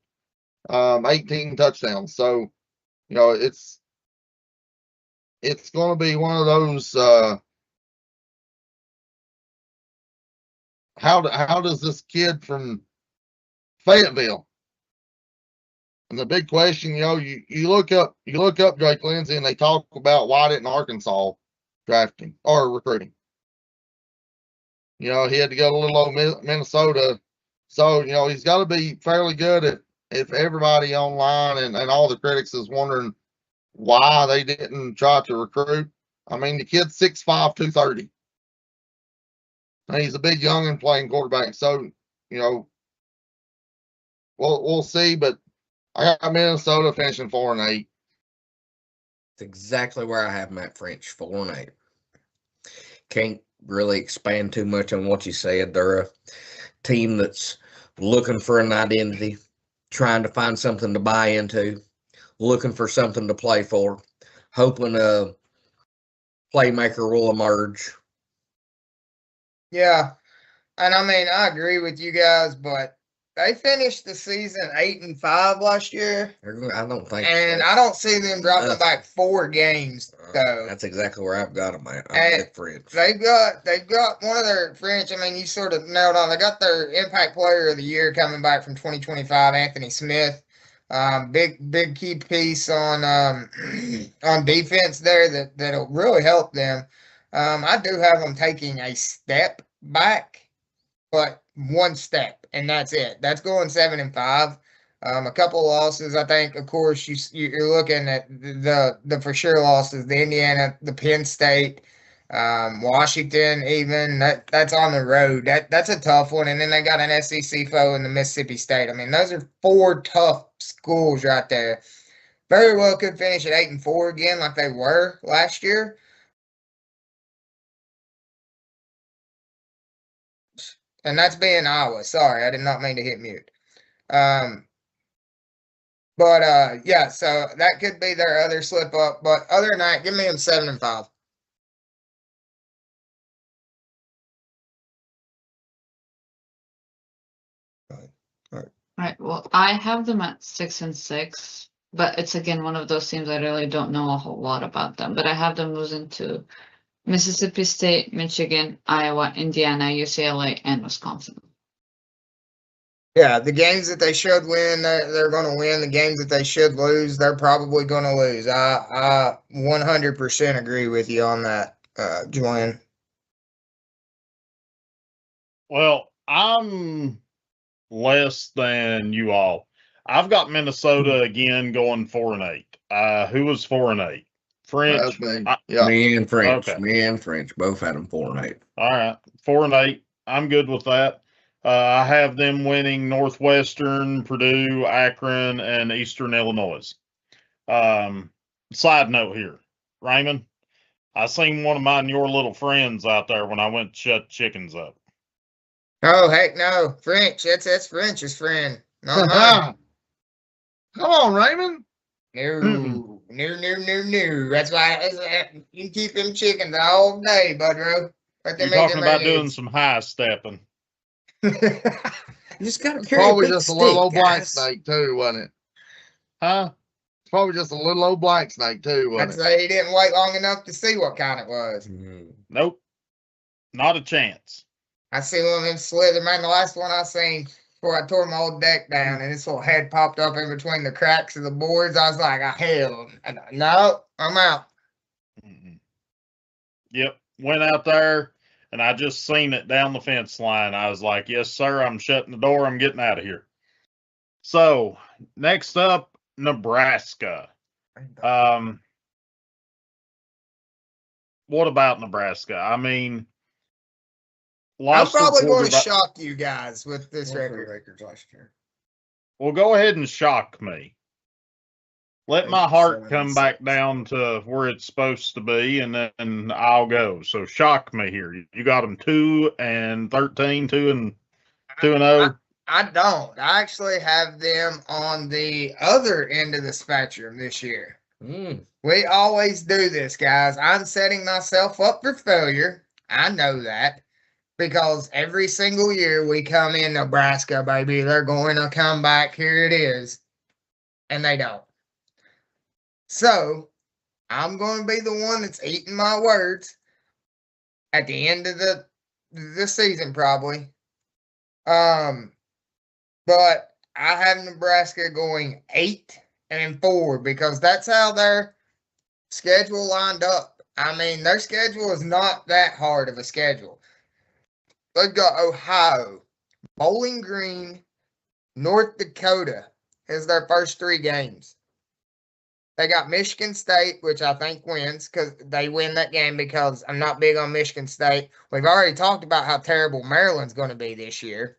18 touchdowns. So, it's going to be one of those. How does this kid from Fayetteville? And the big question, you look up Drake Lindsay and they talk about why didn't Arkansas draft him or recruit him? He had to go to little old Minnesota. So, he's got to be fairly good if everybody online and all the critics is wondering why they didn't try to recruit. I mean, the kid's 6'5", 230. And he's a big youngin' playing quarterback. So, we'll see. But I got Minnesota finishing 4-8. That's exactly where I have Matt French, 4-8. Can't really expand too much on what you said. They're a team that's looking for an identity. trying to find something to buy into, looking for something to play for, hoping a playmaker will emerge. Yeah. And I mean, I agree with you guys, but they finished the season 8-5 last year. I don't think, And I don't see them dropping back 4 games though. that's exactly where I've got them at. And French. They've got one of their French. I mean, you sort of nailed on. They got their Impact Player of the Year coming back from 2025, Anthony Smith. Big key piece on on defense there that'll really help them. I do have them taking a step back, but 1 step, and that's it. That's going 7-5. A couple of losses, I think. Of course, you're looking at the for sure losses: the Indiana, the Penn State, Washington. Even that's on the road. That's a tough one. And then they got an SEC foe in the Mississippi State. I mean, those are 4 tough schools right there. Very well could finish at 8-4 again, like they were last year. And that's being Iowa. Sorry, I did not mean to hit mute. But yeah, so that could be their other slip up. But other than that, give me them 7-5. Right. Well, I have them at 6-6, but it's again one of those teams I really don't know a whole lot about them. But I have them losing to Mississippi State, Michigan, Iowa, Indiana, UCLA, and Wisconsin. Yeah, the games that they should win, they're going to win. The games that they should lose, they're probably going to lose. I 100% agree with you on that, Julian. Well, I'm less than you all. I've got Minnesota again going 4-8. Who was 4-8? French. Yeah. Me and French. Okay. Me and French both had them 4-8. All right, 4-8. I'm good with that. I have them winning Northwestern, Purdue, Akron, and Eastern Illinois. Side note here, Raymond, I seen one of your little friends out there when I went to shut chickens up. Oh, heck no. French. That's French's friend. Not mine. Come on, Raymond. No. That's why you keep them chickens all day, Budro. You're talking about doing some high stepping. You just got to Probably just a little old black snake too, wasn't it? Huh? It's probably just a little old black snake too, wasn't I'd say he didn't wait long enough to see what kind it was. Nope. Not a chance. I see one of them slither. Man, the last one I seen before I tore my old deck down and this little head popped up in between the cracks of the boards. I was like, hell, no, I'm out. Yep. Went out there and I just seen it down the fence line. I was like, yes, sir, I'm shutting the door. I'm getting out of here. So next up, Nebraska. What about Nebraska? I mean, I'm probably going to shock you guys with this record last year. Well, go ahead and shock me. Let my heart come back down to where it's supposed to be, and then I'll go. So shock me here. You got them 2-13, 2-0. I don't. I actually have them on the other end of the spectrum this year. We always do this, guys. I'm setting myself up for failure. I know that. Because every single year we come in Nebraska, baby, they're going to come back. Here it is. And they don't. So, I'm going to be the one that's eating my words at the end of the season, probably. But I have Nebraska going 8-4 because that's how their schedule lined up. I mean, their schedule is not that hard of a schedule. They've got Ohio, Bowling Green, North Dakota as their first 3 games. They got Michigan State, which I think wins because they win that game because I'm not big on Michigan State. We've already talked about how terrible Maryland's going to be this year.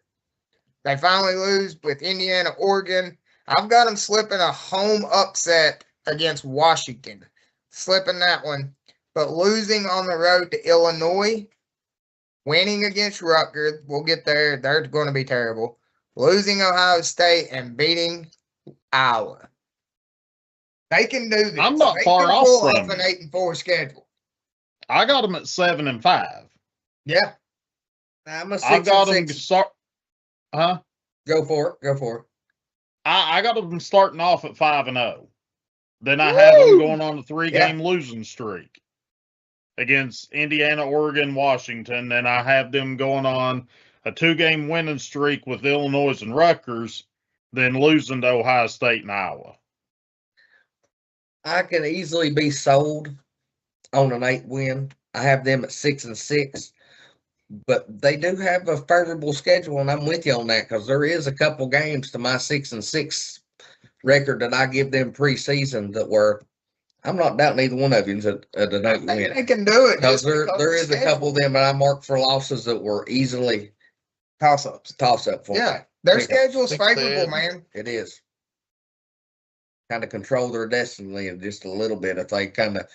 They finally lose with Indiana, Oregon. I've got them slipping a home upset against Washington. Slipping that one. But losing on the road to Illinois. Winning against Rutgers, we'll get there. They're going to be terrible. losing Ohio State and beating Iowa. They can do this. I'm not They far can off pull from off an you. 8-4 schedule. I got them at 7-5. Yeah. I'm a 6 I've got and them 6. start. Huh? Go for it. Go for it. I got them starting off at 5-0. Then I have them Woo! going on a 3-game losing streak against Indiana, Oregon, Washington. Then I have them going on a 2-game winning streak with Illinois and Rutgers, then losing to Ohio State and Iowa. I can easily be sold on an 8-win. I have them at 6 and 6, but they do have a favorable schedule, and I'm with you on that because there is a couple games to my 6 and 6 record that I give them preseason that were. I'm not doubting either one of you at an 8-win. They can do it. Because there is a couple of them that I marked for losses that were easily toss-ups. toss-up for Yeah. me. Their Pick schedule's Six favorable, heads. man. It is. Kind of control their destiny in just a little bit if they kind of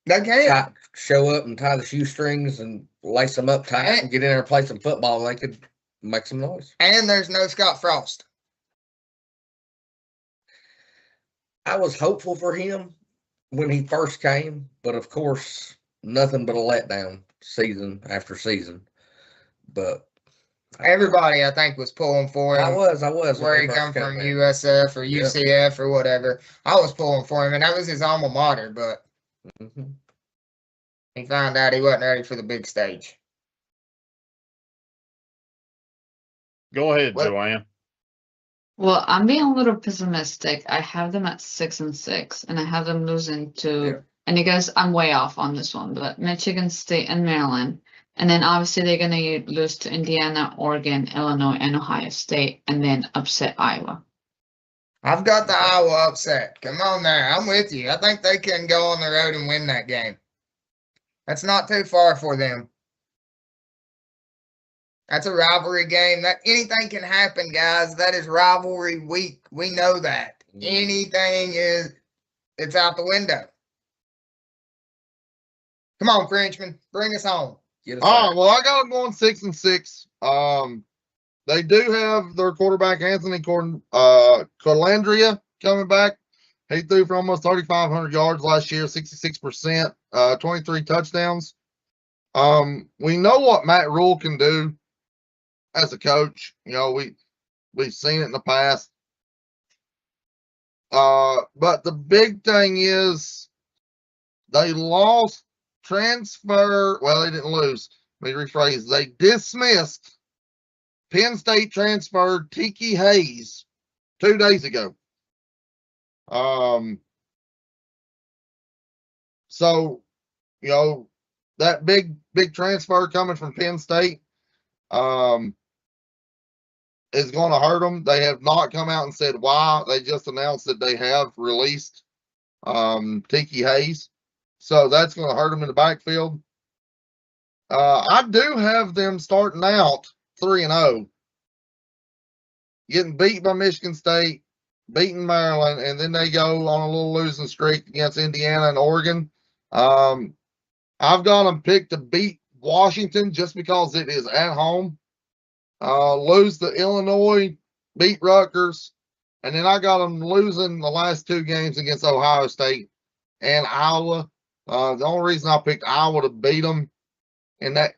They can. show up and tie the shoestrings and lace them up tight and get in there and play some football. They could make some noise. And there's no Scott Frost. I was hopeful for him when he first came, but of course, nothing but a letdown season after season. But Everybody, I think, was pulling for him. I was. Where he come from, USF or UCF or whatever. I was pulling for him, and that was his alma mater, but he found out he wasn't ready for the big stage. Go ahead, What? Joanne. Well, I'm being a little pessimistic. I have them at 6 and 6, and I have them losing to, and you guys, I'm way off on this one, but Michigan State and Maryland. And then obviously they're going to lose to Indiana, Oregon, Illinois, and Ohio State, and then upset Iowa. I've got the Iowa upset. Come on there. I'm with you. I think they can go on the road and win that game. That's not too far for them. That's a rivalry game. That anything can happen, guys. That is rivalry week. We know that. It's out the window. Come on, Frenchman. Bring us home. Well, I got them going 6 and 6. They do have their quarterback Anthony Colandrea coming back. He threw for almost 3,500 yards last year, 66%, 23 touchdowns. We know what Matt Rule can do as a coach. You know, we've seen it in the past. But the big thing is they lost transfer. Well, they didn't lose. Let me rephrase. They dismissed Penn State transfer Tiki Hayes 2 days ago. So, you know, that big transfer coming from Penn State is going to hurt them. They have not come out and said why. They just announced that they have released Tiki Hayes. So that's going to hurt them in the backfield. I do have them starting out 3-0, getting beat by Michigan State, beating Maryland, and then they go on a little losing streak against Indiana and Oregon. I've got them picked to beat Washington just because it is at home. Lose to Illinois, beat Rutgers, and then I got them losing the last 2 games against Ohio State and Iowa. The only reason I picked Iowa to beat them in that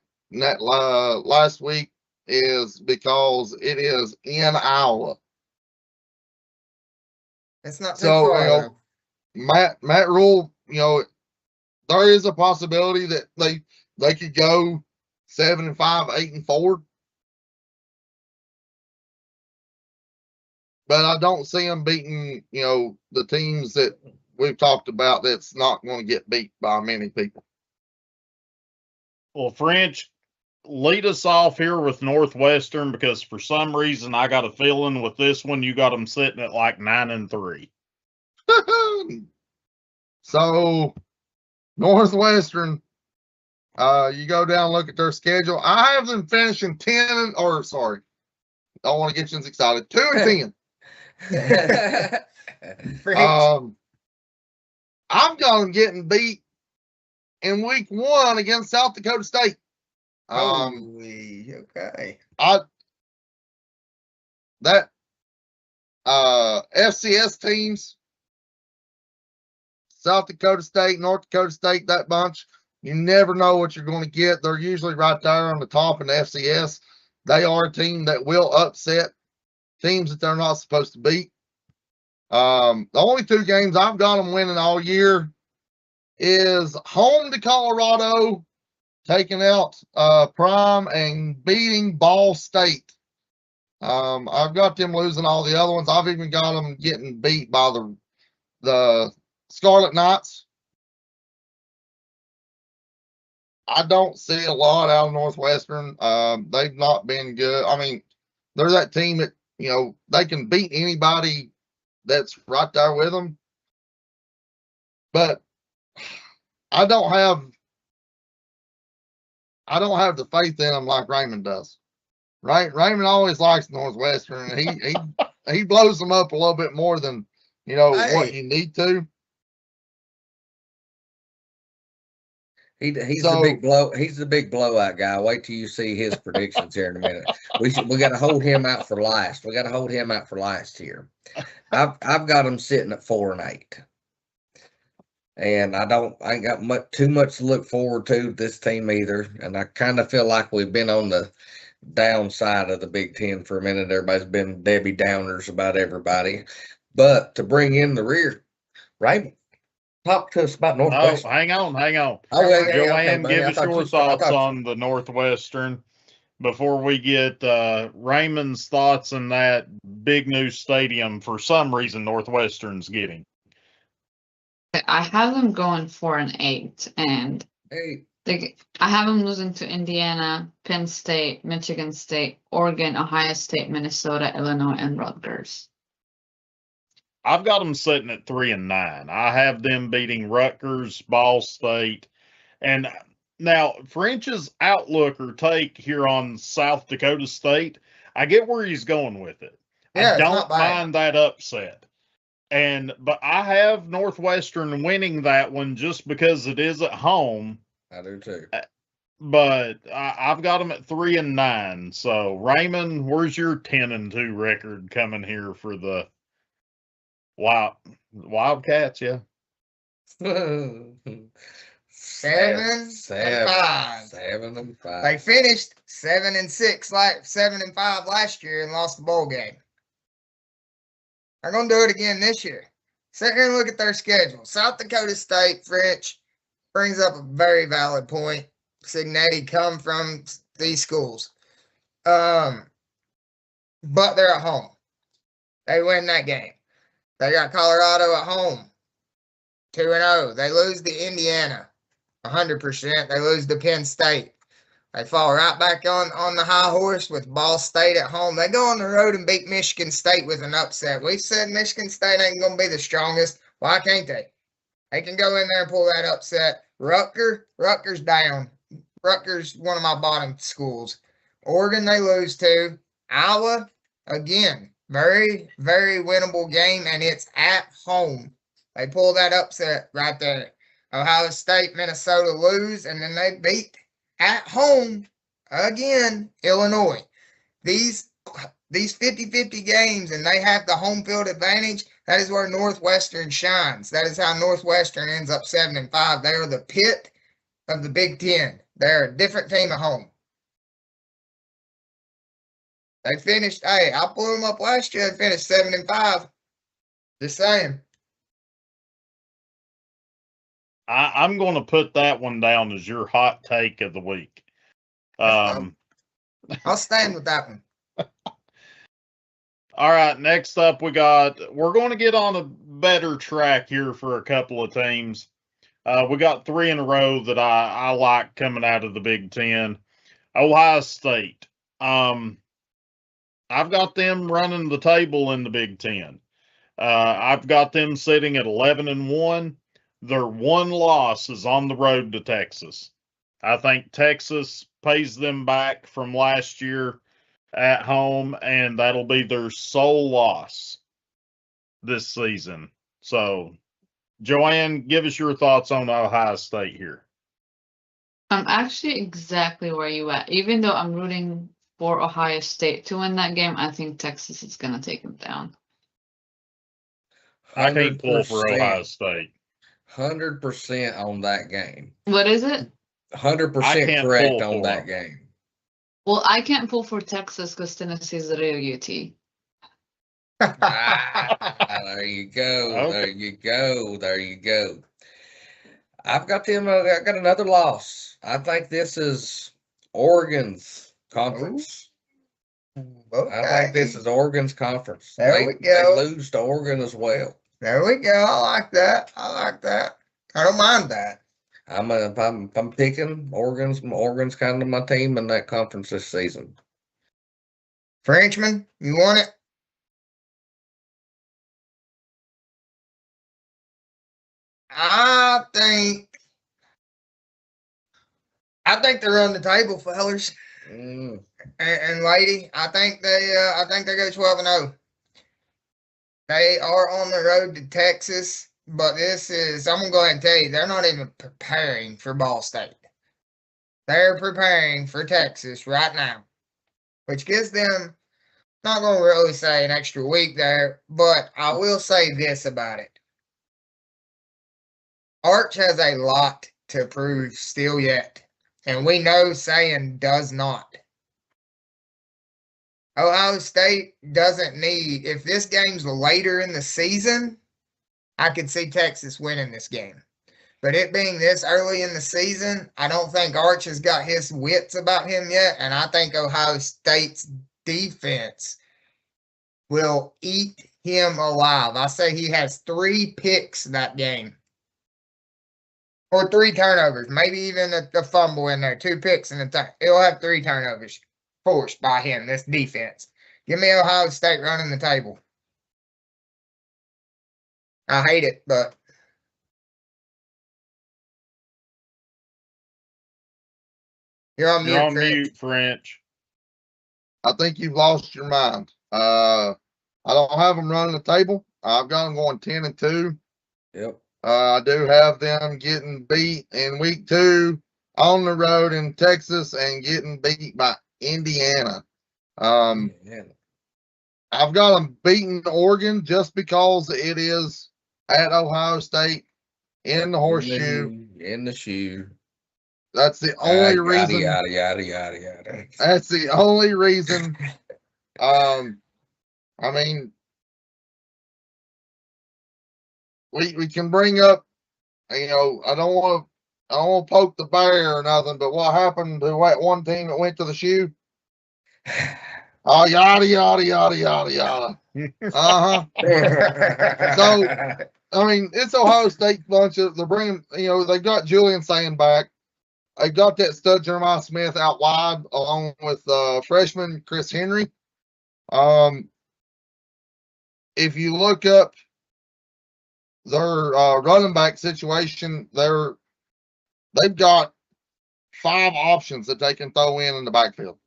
last week is because it is in Iowa. It's not too far. You know, Matt Rule, you know, there is a possibility that they could go 7-5, 8-4. But I don't see them beating, you know, the teams that we've talked about that's not going to get beat by many people. Well, French, lead us off here with Northwestern because for some reason I got a feeling with this one you got them sitting at like 9 and 3. So Northwestern, you go down and look at their schedule. I have them finishing 10, or sorry, don't want to get you excited. 2 and 10. I've got them getting beat in week 1 against South Dakota State. Okay. that FCS teams, South Dakota State, North Dakota State, that bunch, you never know what you're going to get. They're usually right there on the top in the FCS. They are a team that will upset teams that they're not supposed to beat. The only two games I've got them winning all year is home to Colorado, taking out Prime and beating Ball State. I've got them losing all the other ones. I've even got them getting beat by the Scarlet Knights. I don't see a lot out of Northwestern. They've not been good. I mean, they're that team that, you know, they can beat anybody that's right there with them. But I don't have the faith in them like Raymond does. Right? Raymond always likes Northwestern, and he blows them up a little bit more than, you know, what you need to. He's the big blowout guy. Wait till you see his predictions here in a minute. We got to hold him out for last. We got to hold him out for last here. I've got him sitting at 4-8, and I ain't got too much to look forward to this team either. And I kind of feel like we've been on the downside of the Big Ten for a minute. Everybody's been Debbie Downers about everybody, but to bring in the rear, right? Talk to us about Northwestern. No, hang on. Oh, yeah, Joanne, okay, give us your thoughts on the Northwestern before we get Raymond's thoughts on that big new stadium for some reason Northwestern's getting. I have them going 4-8, and I have them losing to Indiana, Penn State, Michigan State, Oregon, Ohio State, Minnesota, Illinois, and Rutgers. I've got them sitting at 3-9. I have them beating Rutgers, Ball State, and now French's outlook or take here on South Dakota State, I get where he's going with it. Yeah, I don't mind that upset. But I have Northwestern winning that one just because it is at home. I do too. But I've got them at 3-9. So Raymond, where's your 10-2 record coming here for the Wildcats? Yeah. 7-5. 7-5. They finished 7-6, like 7-5 last year, and lost the bowl game. They're gonna do it again this year. Sit here and look at their schedule. South Dakota State, French brings up a very valid point. Signetti come from these schools, but they're at home. They win that game. They got Colorado at home, 2-0. They lose to Indiana, 100%. They lose to Penn State. They fall right back on the high horse with Ball State at home. They go on the road and beat Michigan State with an upset. We said Michigan State ain't going to be the strongest. Why can't they? They can go in there and pull that upset. Rutgers down. Rutgers, one of my bottom schools. Oregon, they lose to. Iowa, again, very, very winnable game, and it's at home. They pull that upset right there. Ohio State, Minnesota lose, and then they beat at home again Illinois. These 50-50 games, and they have the home field advantage. That is where Northwestern shines. That is how Northwestern ends up 7-5. They are the pit of the Big Ten. They're a different team at home. They finished, hey, I blew them up last year. They finished 7-5. Just saying. I'm going to put that one down as your hot take of the week. I'll stand with that one. All right, next up we're going to get on a better track here for a couple of teams. We got 3 in a row that I like coming out of the Big Ten. Ohio State. I've got them running the table in the Big Ten. I've got them sitting at 11-1. Their one loss is on the road to Texas. I think Texas pays them back from last year at home, and that'll be their sole loss this season. So, Joanne, give us your thoughts on Ohio State here. I'm actually exactly where you at. Even though I'm rooting for Ohio State to win that game. I think Texas is going to take them down. I can't pull for Ohio 100%. State. 100% on that game. What is it? 100% pull correct on for that 'em. game. Well, I can't pull for Texas because Tennessee is the real UT. There you go. There you go. There you go. I've got them. I got another loss. I think this is Oregon's conference. Okay. I think this is Oregon's conference. There we They go. lose to Oregon as well. There we go. I like that. I like that. I don't mind that. If I'm picking Oregon's kind of my team in that conference this season. Frenchman, you want it? I think they're on the table, fellas and lady. I think they go 12-0. They are on the road to Texas, but I'm gonna go ahead and tell you, they're not even preparing for Ball State. They're preparing for Texas right now, which gives them, not gonna really say an extra week there, but I will say this about it. Arch has a lot to prove still yet, and we know saying does not. Ohio State doesn't need, if this game's later in the season, I could see Texas winning this game. But it being this early in the season, I don't think Arch has got his wits about him yet, and I think Ohio State's defense will eat him alive. I say he has 3 picks that game. Or 3 turnovers, maybe even a fumble in there. 2 picks and he'll have 3 turnovers forced by him, this defense. Give me Ohio State running the table. I hate it, but you're on mute, French. I think you've lost your mind. I don't have them running the table. I've got them going 10-2. Yep. I do have them getting beat in week 2 on the road in Texas and getting beat by Indiana. I've got them beating Oregon just because it is at Ohio State in the horseshoe. In the shoe. That's the only reason. Yada. That's the only reason. I mean, we can bring up, I don't want to poke the bear or nothing, but what happened to that one team that went to the shoe? Oh, yada. So, I mean, it's Ohio State bunch of, they're bringing, they've got Julian Sand back. They got that stud Jeremiah Smith out wide along with freshman Chris Henry. If you look up their running back situation, they've got 5 options that they can throw in the backfield.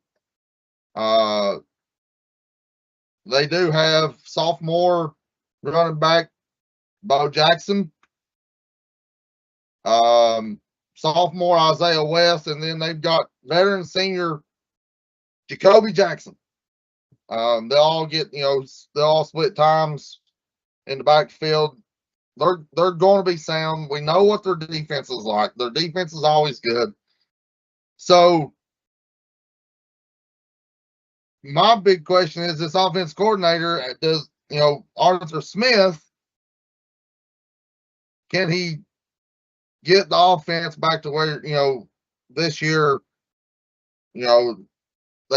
They do have sophomore running back Bo Jackson, sophomore Isaiah West, and then they've got veteran senior Jacoby Jackson. They all get, they all split times in the backfield. They're going to be sound. We know what their defense is like. Their defense is always good. So my big question is, this offense coordinator, does, Arthur Smith, can he get the offense back to where, this year, they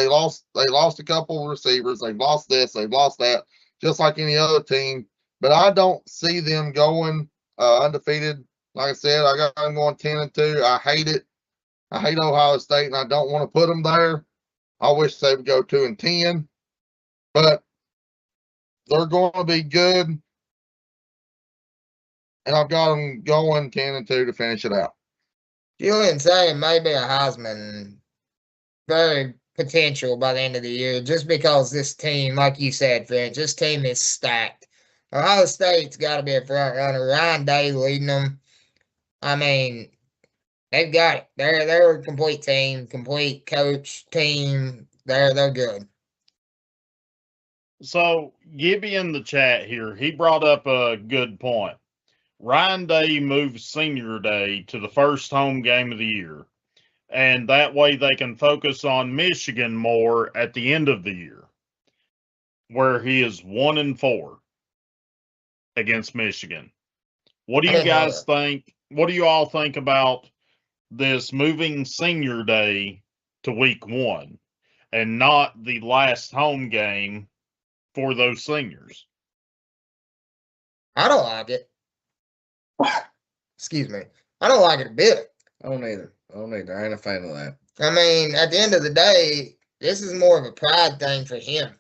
lost a couple of receivers. They've lost this, they've lost that, just like any other team. But I don't see them going undefeated. Like I said, I got them going 10-2. I hate it. I hate Ohio State, and I don't want to put them there. I wish they would go 2-10, but they're going to be good. And I've got them going 10-2 to finish it out. Julian saying maybe a Heisman, very potential by the end of the year, just because this team, like you said, French, this team is stacked. Ohio State's got to be a front runner. Ryan Day leading them. I mean, they've got it. They're a complete team, complete coach, team, They're good. So Gibby in the chat here, he brought up a good point. Ryan Day moved Senior Day to the first home game of the year, and that way they can focus on Michigan more at the end of the year, where he is 1-4 against Michigan. What do you guys think? What do you all think about this moving Senior Day to week 1 and not the last home game for those seniors? I don't like it. Excuse me. I don't like it a bit. I don't either. I ain't a fan of that. I mean, at the end of the day, this is more of a pride thing for him.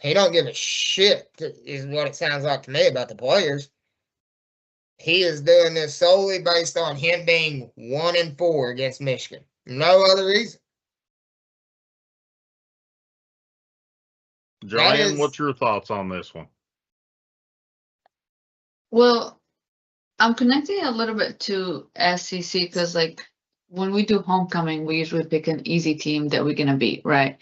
He don't give a shit, is what it sounds like to me, about the players. He is doing this solely based on him being 1-4 against Michigan. No other reason. Joanne, what's your thoughts on this one? Well, I'm connecting a little bit to SEC because, like, when we do homecoming, we usually pick an easy team that we're going to beat, right?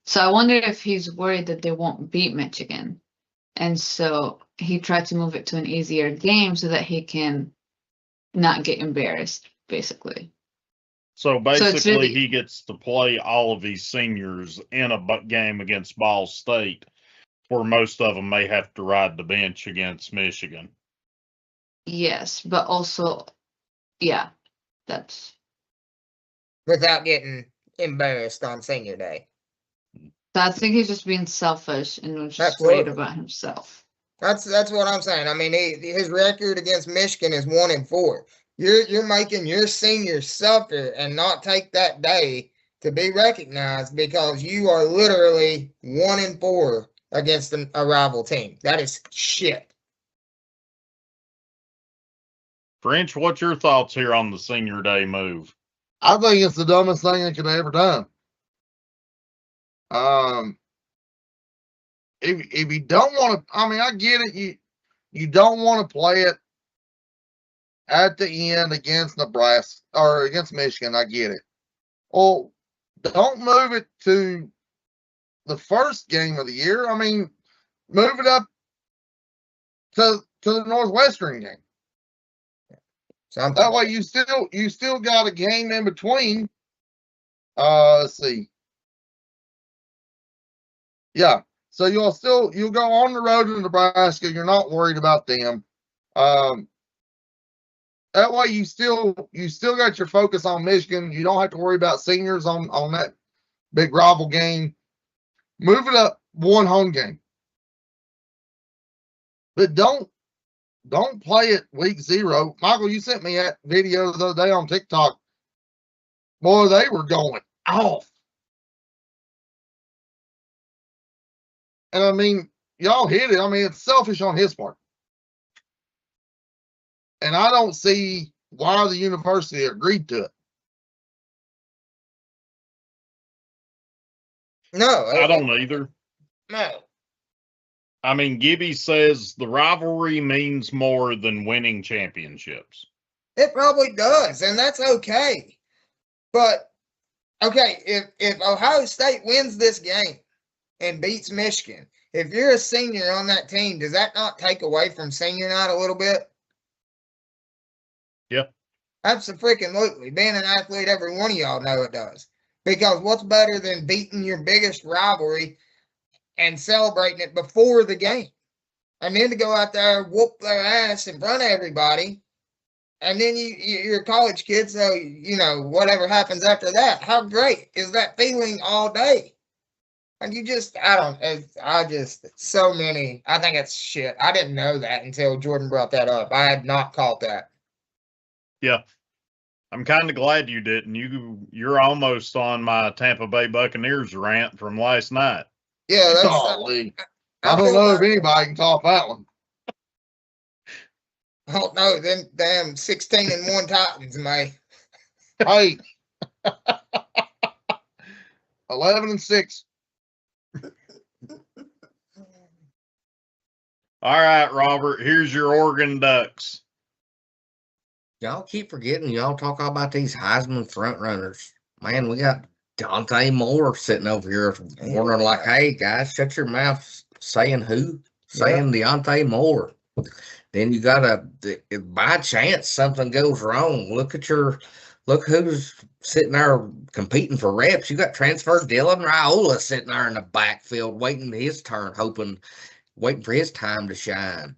So I wonder if he's worried that they won't beat Michigan. And so he tried to move it to an easier game so that he can not get embarrassed, basically. So basically, he gets to play all of these seniors in a game against Ball State, where most of them may have to ride the bench against Michigan. Yes, but also, yeah, that's... Without getting embarrassed on Senior Day. I think he's just being selfish and just Absolutely. worried about himself. That's what I'm saying. I mean, his record against Michigan is 1-4. You're making your seniors suffer and not take that day to be recognized because you are literally 1-4 against a rival team. That is shit. French, what's your thoughts here on the Senior Day move? I think it's the dumbest thing they could have ever done. If you don't want to, I mean, I get it. You don't want to play it at the end against Nebraska or against Michigan. I get it. Well, don't move it to the first game of the year. I mean, move it up to the Northwestern game. That way you still got a game in between. Let's see. Yeah. So you'll go on the road to Nebraska. You're not worried about them. That way you still got your focus on Michigan. You don't have to worry about seniors on that big rival game. Move it up one home game. But don't play it week 0. Michael, you sent me that video the other day on TikTok. Boy, they were going off. And I mean, y'all hit it. I mean, it's selfish on his part. And I don't see why the university agreed to it. No. I don't either. No. I mean, Gibby says the rivalry means more than winning championships. It probably does, and that's okay. But, okay, if Ohio State wins this game and beats Michigan, if you're a senior on that team, does that not take away from senior night a little bit? Yeah. Absolutely. Being an athlete, every one of y'all know it does. Because what's better than beating your biggest rivalry and celebrating it before the game? And then to go out there, whoop their ass in front of everybody, and then you're a college kid, so, you know, whatever happens after that, how great is that feeling all day? And I think it's shit. I didn't know that until Jordan brought that up. I had not caught that. Yeah. I'm kind of glad you didn't. You're almost on my Tampa Bay Buccaneers rant from last night. Yeah, that's Golly. I don't know if anybody can top that one. I don't know. Them damn 16-1 Titans, mate. Hey. 11-6. All right, Robert, here's your Oregon Ducks. Y'all keep forgetting y'all talk about these Heisman front runners. Man, we got Dante Moore sitting over here wondering, like, hey, guys, shut your mouth saying who? Saying Deontay Moore. Then you got to, by chance, something goes wrong. Look who's sitting there competing for reps. You got transfer Dylan Raiola sitting there in the backfield waiting his turn, waiting for his time to shine.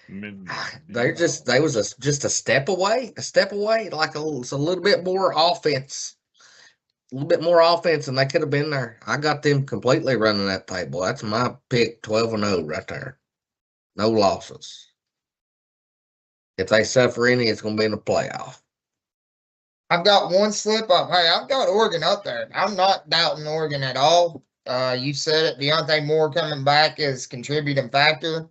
They was just a step away, like a little bit more offense. A little bit more offense, and they could have been there. I got them completely running that table. That's my pick, 12-0 right there. No losses. If they suffer any, it's going to be in the playoff. I've got one slip up. Hey, I've got Oregon up there. I'm not doubting Oregon at all. You said it. Deontay Moore coming back is contributing factor.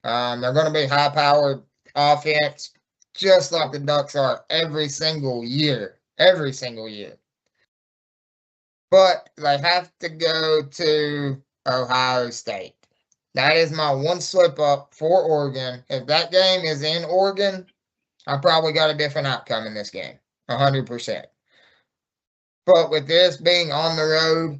They're going to be high-powered offense, just like the Ducks are every single year. Every single year. But they have to go to Ohio State. That is my one slip up for Oregon. If that game is in Oregon, I probably got a different outcome in this game, 100%. But with this being on the road,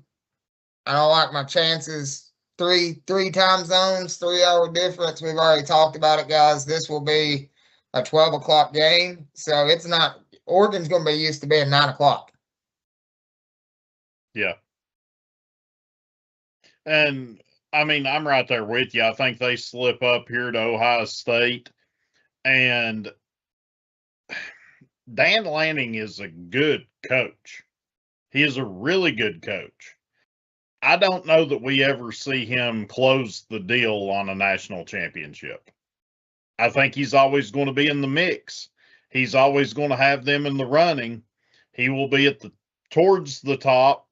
I don't like my chances. Three time zones, 3-hour difference. We've already talked about it, guys. This will be a 12 o'clock game. So it's not, Oregon's going to be used to being 9 o'clock. Yeah. And I mean, I'm right there with you. I think they slip up here to Ohio State. And Dan Lanning is a good coach. He is a really good coach. I don't know that we ever see him close the deal on a national championship. I think he's always going to be in the mix. He's always going to have them in the running. He will be at towards the top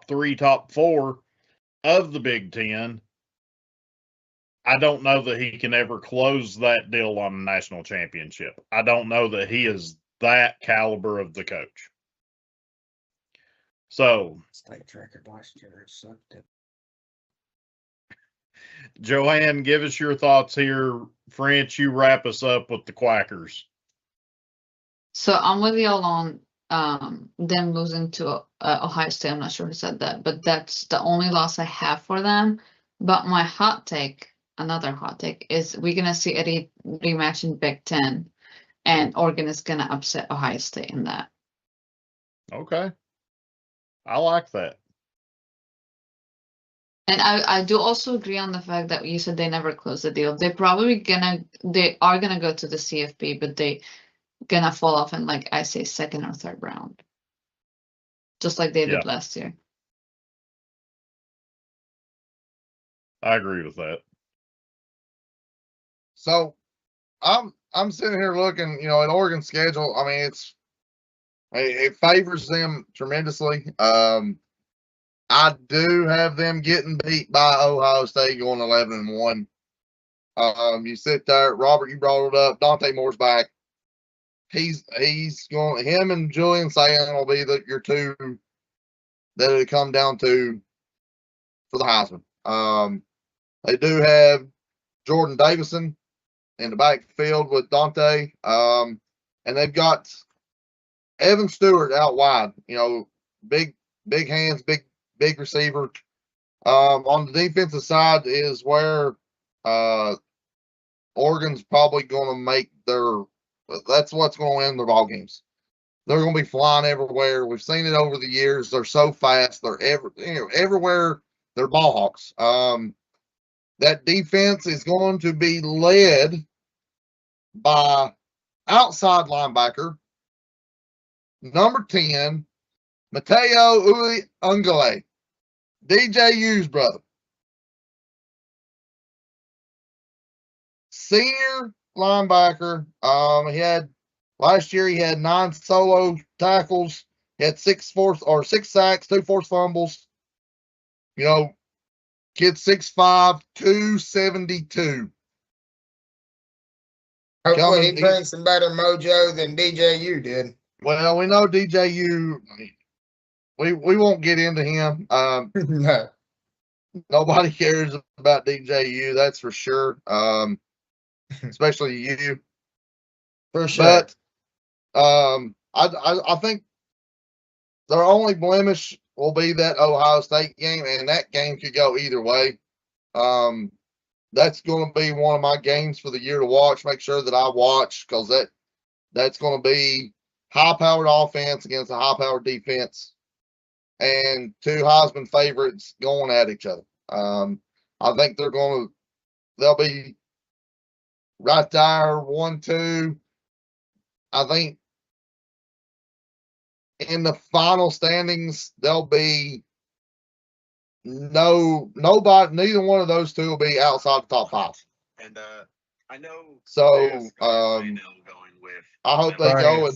3, top 4 of the Big Ten. I don't know that he can ever close that deal on a national championship. I don't know that he is that caliber of the coach. So, state record last year sucked it. Joanne, give us your thoughts here. French, you wrap us up with the Quackers. So I'm with y'all on them losing to Ohio State. I'm not sure who said that, but that's the only loss I have for them. But my hot take, another hot take, is we're going to see a rematch in Big Ten, and Oregon is going to upset Ohio State in that. Okay. I like that. And I do also agree on the fact that you said they never close the deal. They are gonna go to the CFP, but they gonna fall off in, like I say, second or third round, just like they did last year. I agree with that. So I'm sitting here looking, at Oregon's schedule. I mean, it favors them tremendously. I do have them getting beat by Ohio State going 11-1. You sit there, Robert, you brought it up. Dante Moore's back. He's going. Him and Julian Sayin will be your two that it'll come down to for the Heisman. They do have Jordan Davison in the backfield with Dante, and they've got Evan Stewart out wide. Big hands, big receiver. On the defensive side is where Oregon's probably going to make that's what's going to win their ball games. They're going to be flying everywhere. We've seen it over the years. They're so fast. They're everywhere. They're ball hawks. That defense is going to be led by outside linebacker, number 10, Mateo Ungale, DJU's brother. Senior linebacker. Last year he had 9 solo tackles. He had 6 sacks, 2 forced fumbles. Kid 6'5", 272. Hopefully he brings some better mojo than DJU did. Well, we know DJU. We won't get into him. No. Nobody cares about DJU, that's for sure. Especially you. For sure. But I think their only blemish will be that Ohio State game, and that game could go either way. That's going to be one of my games for the year to watch. Make sure that I watch, because that's going to be high-powered offense against a high-powered defense, and two Heisman favorites going at each other. I think they'll be right there, 1-2. I think in the final standings, there'll be nobody, neither one of those two will be outside the top 5. And I know. So, going with. I hope they go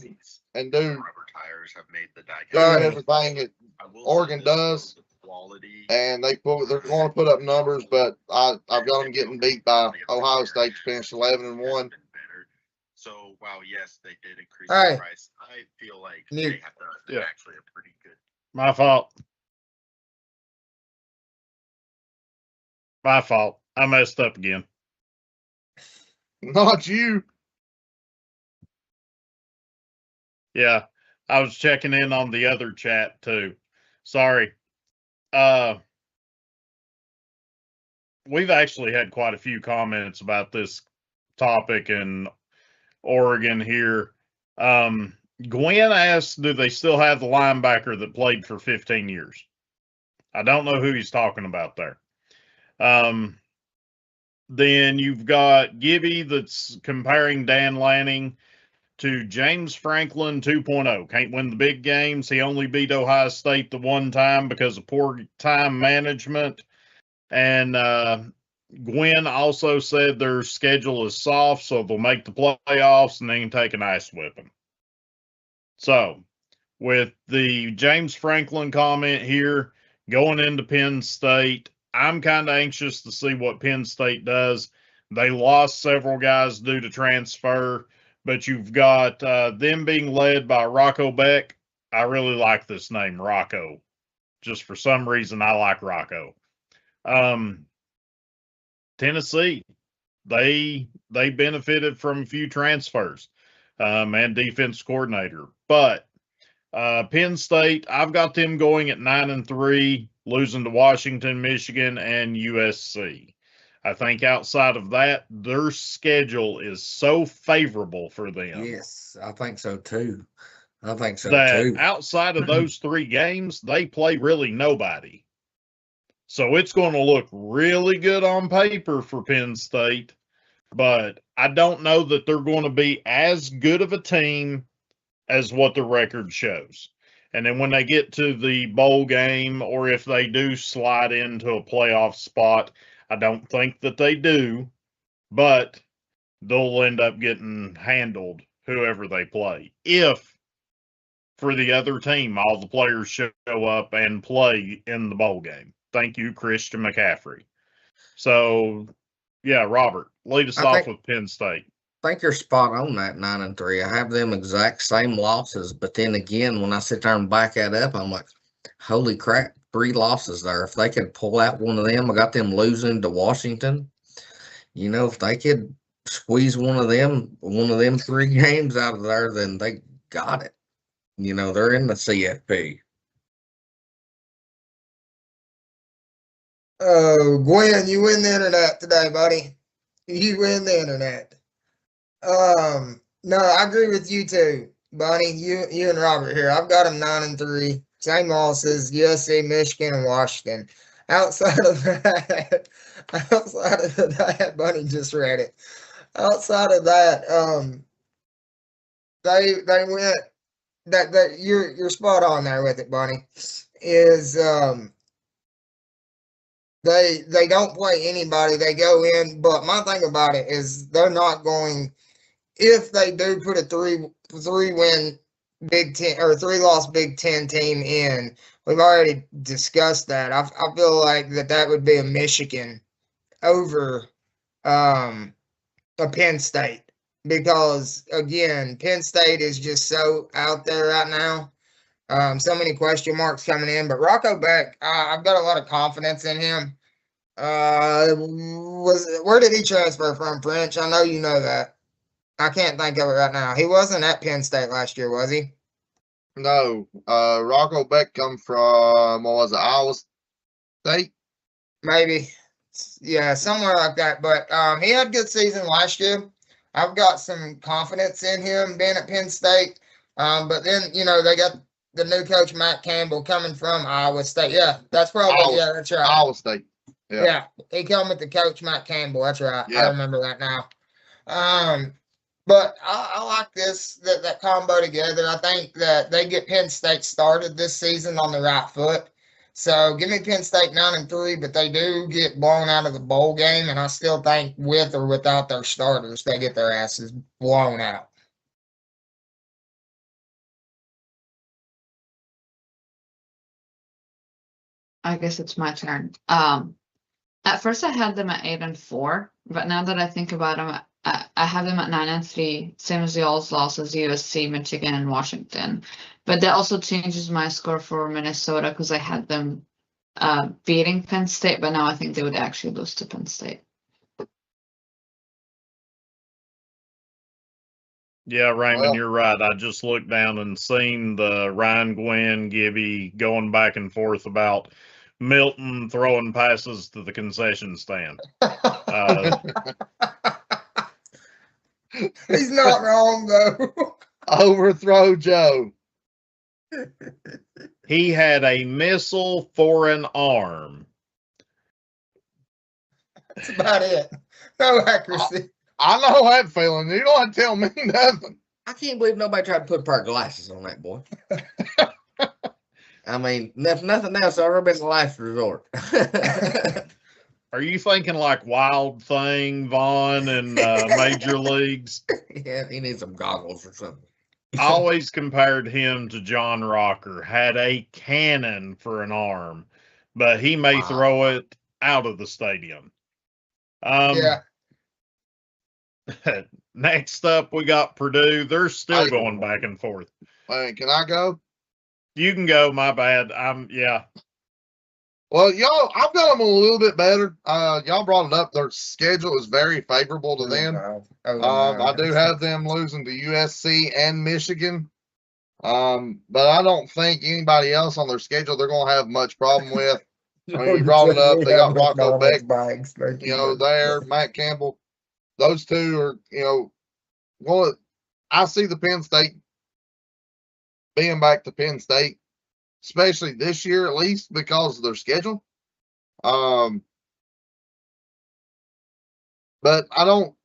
and do Rubber tires have made the die. everything that Oregon does, and they're going to put up numbers. But I've got them getting beat by Ohio State to finish 11-1. So while yes, they did increase Hey. the price, I feel like they have done actually a pretty good. My fault. My fault. I messed up again. Not you. Yeah, I was checking in on the other chat too. Sorry. We've actually had quite a few comments about this topic in Oregon here. Gwen asked, do they still have the linebacker that played for 15 years? I don't know who he's talking about there. Then you've got Gibby that's comparing Dan Lanning to James Franklin 2.0. Can't win the big games. He only beat Ohio State the one time because of poor time management. And Gwen also said their schedule is soft, so they'll make the playoffs and they can take an ice whipping. So, with the James Franklin comment here, going into Penn State, I'm kind of anxious to see what Penn State does. They lost several guys due to transfer, but you've got them being led by Rocco Beck. I really like this name, Rocco. Just for some reason, I like Rocco. Tennessee, they benefited from a few transfers and defense coordinator. But Penn State, I've got them going at 9-3, losing to Washington, Michigan, and USC. I think outside of that, their schedule is so favorable for them. Yes, I think so too. That outside of those 3 games, they play really nobody. So it's going to look really good on paper for Penn State, but I don't know that they're going to be as good of a team as what the record shows. And then when they get to the bowl game, or if they do slide into a playoff spot, I don't think that they do, but they'll end up getting handled whoever they play. If for the other team, all the players show up and play in the bowl game. Thank you, Christian McCaffrey. So, yeah, Robert, lead us off with Penn State. I think you're spot on that 9-3. I have them exact same losses, but then again, when I sit there and back that up, I'm like, holy crap, 3 losses there. If they could pull out one of them, I got them losing to Washington. You know, if they could squeeze one of them 3 games out of there, then they got it. You know, they're in the CFP. Oh, Gwen, you win the internet today, buddy. You win the internet. No, I agree with you too, Bonnie. You and Robert here. I've got them 9-3, same losses: USC, Michigan, and Washington. Outside of that, Bonnie just read it. Outside of that, they went. That you're spot on there with it, Bonnie. Is They don't play anybody. They go in, but my thing about it is they're not going. If they do put a 3-win Big Ten or 3-loss Big Ten team in, we've already discussed that. I feel like that would be a Michigan over a Penn State, because again, Penn State is just so out there right now. So many question marks coming in, but Rocco Beck, I've got a lot of confidence in him. Where did he transfer from, French? I know you know that. I can't think of it right now. He wasn't at Penn State last year, was he? No, Rocco Beck come from, what was it, Iowa State? Maybe. Yeah, somewhere like that. But he had a good season last year. I've got some confidence in him being at Penn State. But then, you know, they got the new coach, Matt Campbell, coming from Iowa State. Yeah, that's probably, yeah, that's right. Iowa State. Yeah, he come with the coach, Matt Campbell. That's right. Yeah. I remember that now. But I like that combo together. I think that they get Penn State started this season on the right foot. So give me Penn State 9-3, but they do get blown out of the bowl game, and I still think with or without their starters, they get their asses blown out. I guess it's my turn. At first I had them at 8-4, but now that I think about them, I have them at 9-3, same as the all losses, USC, Michigan, and Washington. But that also changes my score for Minnesota because I had them beating Penn State, but now I think they would actually lose to Penn State. Yeah, Raymond, Well, you're right. I just looked down and seen the Ryan Gwynn, Gibby going back and forth about Milton throwing passes to the concession stand. He's not wrong, though. Overthrow Joe. He had a missile for an arm. That's about it. No accuracy. I know that feeling. You don't have to tell me nothing. I can't believe nobody tried to put a pair of glasses on that boy. I mean, if nothing else, everybody's a last resort. Are you thinking like Wild Thing, Vaughn, and Major Leagues? Yeah, he needs some goggles or something. I always compared him to John Rocker. Had a cannon for an arm, but he may throw it out of the stadium. Yeah. Next up, we got Purdue. They're still going back and forth. Hey, can I go? You can go. My bad. Yeah. Well, y'all, I've got them a little bit better. Y'all brought it up. Their schedule is very favorable to them. I do have them losing to USC and Michigan. But I don't think anybody else on their schedule they're going to have much problem with. I mean, you brought it up. They got Rocco Beck, there, Matt Campbell. Those two are, well, I see the Penn State being back to Penn State, especially this year at least because of their schedule. But I don't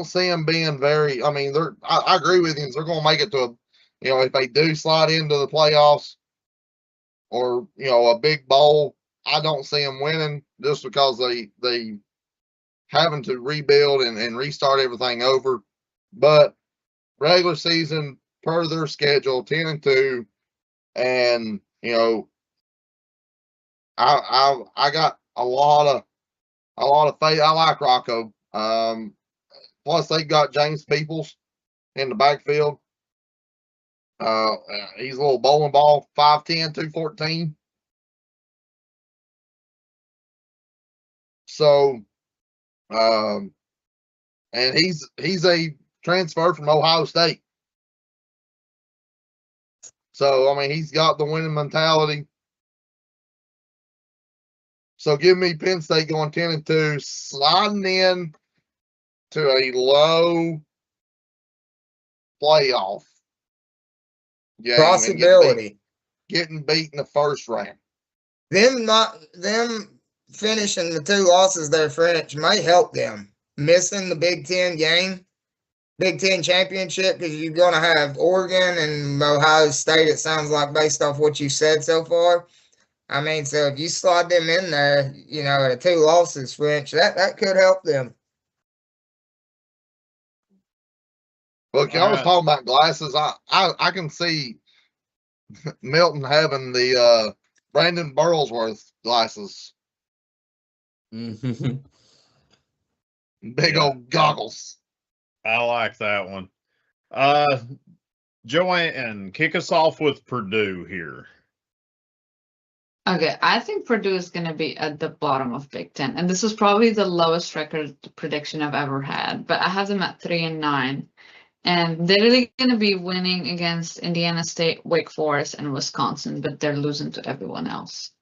see them being very. I mean, I agree with you. They're going to make it to if they do slide into the playoffs or a big bowl. I don't see them winning just because they having to rebuild and restart everything over. But regular season per their schedule, 10-2, and I got a lot of faith. I like Rocco. Plus they got James Peoples in the backfield. He's a little bowling ball, 5'10", 214. So and he's a transfer from Ohio State. So, I mean, he's got the winning mentality. So give me Penn State going 10-2, sliding in to a low playoff game. Possibility. Getting beat in the first round. Them finishing the 2 losses their French may help them. Missing the Big Ten game, Big Ten championship, because you're going to have Oregon and Ohio State, it sounds like, based off what you said so far. I mean, so if you slide them in there, at a 2 losses French, that could help them. Look, I was talking about glasses. I can see Milton having the Brandon Burlsworth glasses. Mm-hmm. Big old goggles. I like that one. Joanne, kick us off with Purdue here. Okay, I think Purdue is going to be at the bottom of Big Ten, and this is probably the lowest record prediction I've ever had. But I have them at 3-9, And they're really going to be winning against Indiana State, Wake Forest, and Wisconsin, but they're losing to everyone else.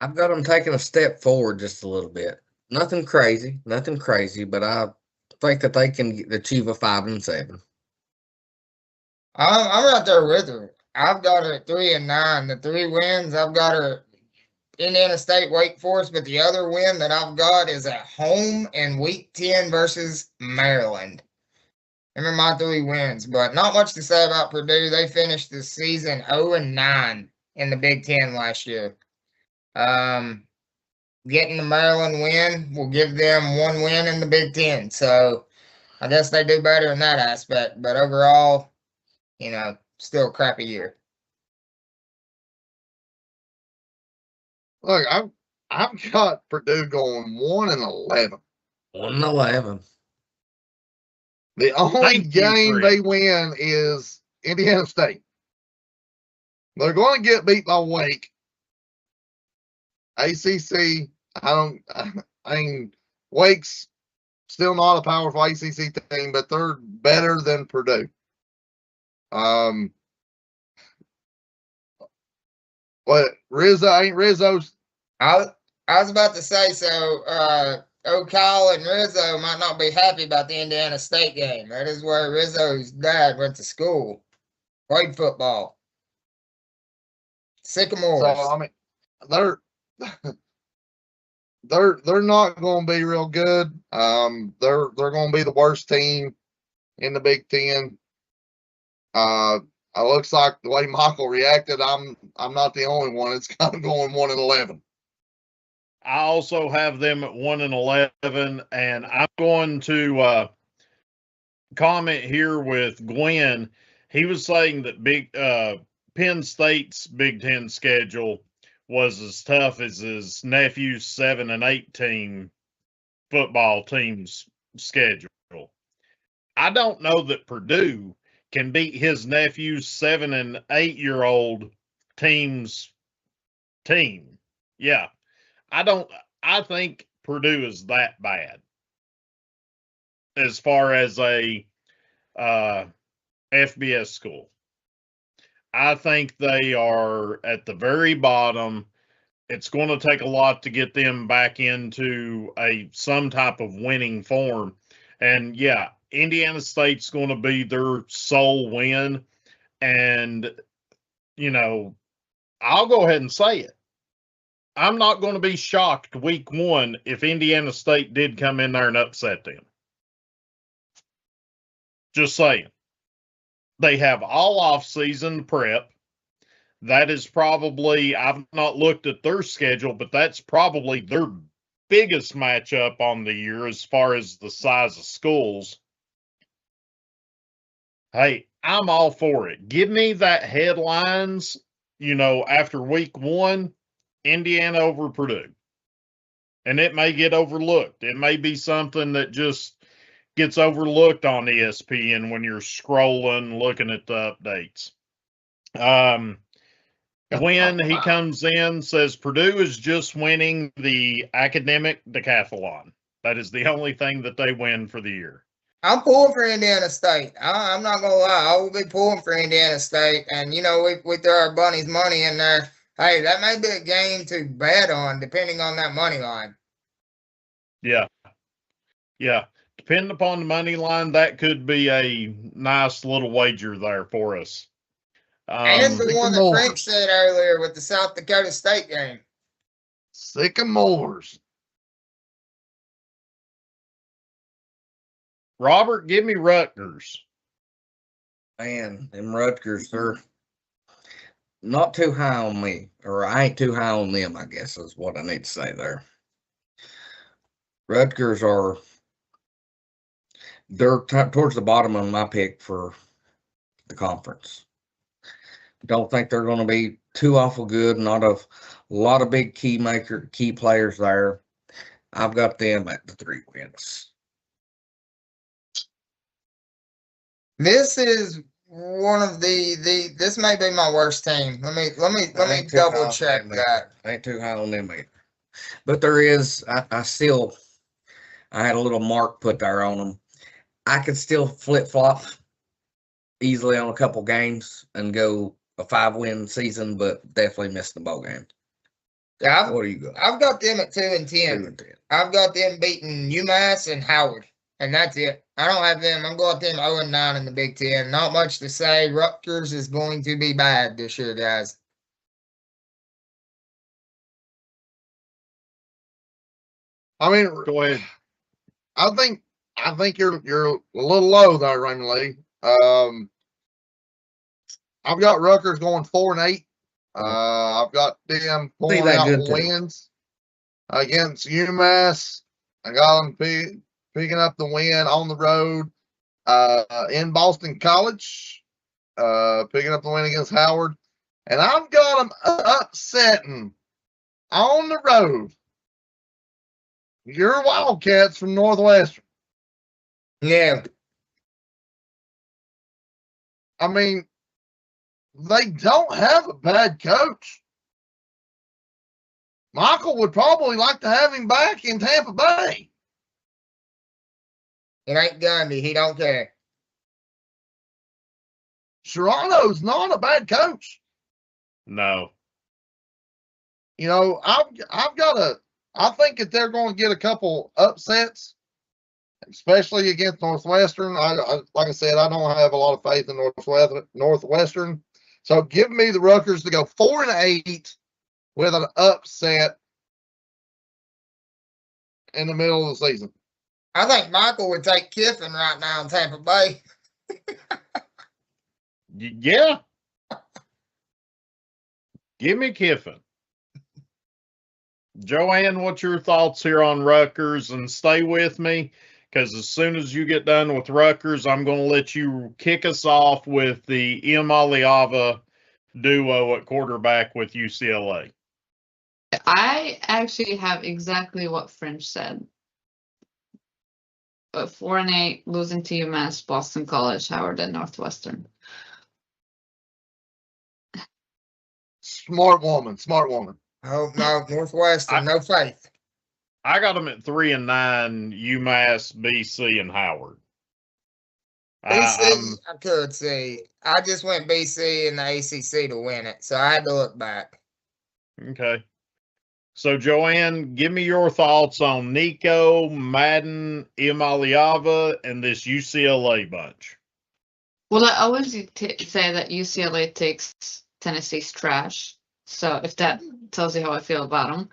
I've got them taking a step forward just a little bit. Nothing crazy, but I think that they can achieve a 5-7. I'm right there with her. I've got her at 3-9. The 3 wins, I've got her Indiana State, Wake Forest, but the other win that I've got is at home in Week 10 versus Maryland. Them are my 3 wins, but not much to say about Purdue. They finished the season 0-9 in the Big Ten last year. Getting the Maryland win will give them 1 win in the Big Ten. So I guess they do better in that aspect. But overall, still a crappy year. Look, I've got Purdue going 1-11. 1-11. The only Thank you, game Fred. they win is Indiana State. They're going to get beat by Wake. ACC, Wake's still not a powerful ACC team, but they're better than Purdue. What, Rizzo's? I was about to say, so O'Kyle and Rizzo might not be happy about the Indiana State game. That is where Rizzo's dad went to school, played football. Sycamores. So, I mean, they're not going to be real good. They're going to be the worst team in the Big Ten. It looks like the way Michael reacted, I'm not the only one. It's kind of going 1-11. I also have them at 1-11, and I'm going to comment here with Gwen. He was saying that Penn State's Big Ten schedule was as tough as his nephew's 7 and 8 team football team's schedule. I don't know that Purdue can beat his nephew's 7 and 8-year-old team's team. Yeah. I think Purdue is that bad as far as a FBS school. I think they are at the very bottom. It's going to take a lot to get them back into some type of winning form. And yeah, Indiana State's going to be their sole win. And, I'll go ahead and say it. I'm not going to be shocked week 1 if Indiana State did come in there and upset them. Just saying. They have all off-season prep. That is probably, I've not looked at their schedule, but that's probably their biggest matchup on the year as far as the size of schools. Hey, I'm all for it. Give me that headlines, after week 1, Indiana over Purdue. And it may get overlooked. It may be something that just gets overlooked on ESPN when you're scrolling, looking at the updates. When he comes in, says Purdue is just winning the academic decathlon. That is the only thing that they win for the year. I'm pulling for Indiana State. I'm not going to lie. I will be pulling for Indiana State. And, we throw our bunny's money in there. Hey, that may be a game to bet on, depending on that money line. Yeah. Yeah. Depending upon the money line, that could be a nice little wager there for us. And the one that Frank said earlier with the South Dakota State game. Sycamores. Robert, give me Rutgers. Man, them Rutgers, they're not too high on me, or I ain't too high on them, I guess is what I need to say there. Rutgers they're towards the bottom of my pick for the conference. Don't think they're going to be too awful good. Not a lot of big key players there. I've got them at the 3 wins. This is one of this may be my worst team. Let me double check that. I ain't too high on them either. But there is, I still, I had a little mark put there on them. I could still flip-flop easily on a couple games and go a 5-win season, but definitely missed the bowl game. Yeah, What do you got? I've got them at 2-10. 2-10. I've got them beating UMass and Howard, and that's it. I don't have them. I'm going them 0-9 in the Big Ten. Not much to say. Rutgers is going to be bad this year, guys. I mean, Go ahead. I think you're a little low there, Raymond Lee. I've got Rutgers going 4-8. I've got them pulling that out good too. wins against UMass. I got them picking up the win on the road in Boston College, picking up the win against Howard. And I've got them upsetting on the road your Wildcats from Northwestern. Yeah. I mean, they don't have a bad coach. Michael would probably like to have him back in Tampa Bay. It ain't Gundy. He don't care. Serrano's not a bad coach. No. You know, I think that they're going to get a couple upsets, especially against Northwestern. Like I said, I don't have a lot of faith in Northwestern. So give me the Rutgers to go 4-8 with an upset in the middle of the season. I think Michael would take Kiffin right now in Tampa Bay. Yeah. Give me Kiffin. Joanne, what's your thoughts here on Rutgers? And stay with me, because as soon as you get done with Rutgers, I'm going to let you kick us off with the Imaliava duo at quarterback with UCLA. I actually have exactly what French said. 4-8, losing to UMass, Boston College, Howard, and Northwestern. Smart woman. Oh, no, Northwestern, no faith. I got them at 3-9, UMass, BC, and Howard. BC, I could see. I just went BC and the ACC to win it, so I had to look back. Okay. So, Joanne, give me your thoughts on Nico, Madden, Imaliava, and this UCLA bunch. Well, I always say that UCLA takes Tennessee's trash. So if that tells you how I feel about them.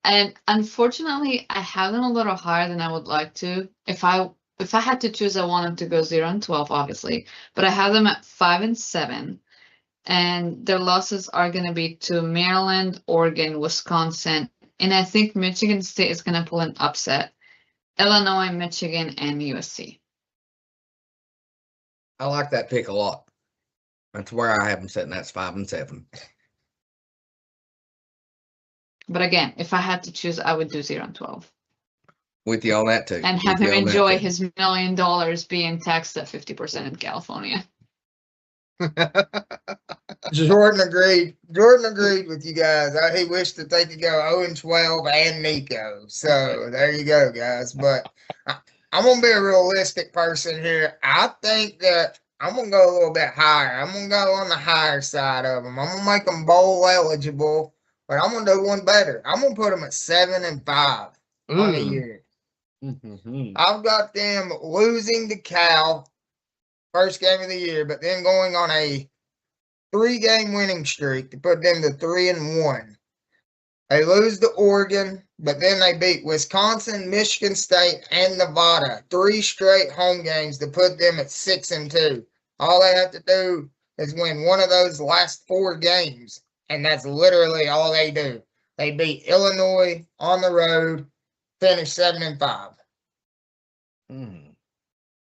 And unfortunately, I have them a little higher than I would like to. If I had to choose, I want them to go 0-12, obviously. But I have them at 5-7. And their losses are going to be to Maryland, Oregon, Wisconsin, and I think Michigan State is going to pull an upset. Illinois, Michigan, and USC. I like that pick a lot. That's where I have them sitting. That's 5-7. But again, if I had to choose, I would do 0-12. With you on that too. And have him enjoy his $1 million being taxed at 50% in California. Jordan agreed. Jordan agreed with you guys. He wished that they could go 0-12 and Nico. So there you go, guys. But I'm going to be a realistic person here. I think that I'm going to go a little bit higher. I'm going to go on the higher side of them. I'm going to make them bowl eligible, but I'm going to do one better. I'm going to put them at 7-5 on the year. I've got them losing to Cal first game of the year, but then going on a 3-game winning streak to put them to 3-1. They lose to Oregon, but then they beat Wisconsin, Michigan State, and Nevada. 3 straight home games to put them at 6-2. All they have to do is win one of those last 4 games, and that's literally all they do. They beat Illinois on the road, finish 7-5.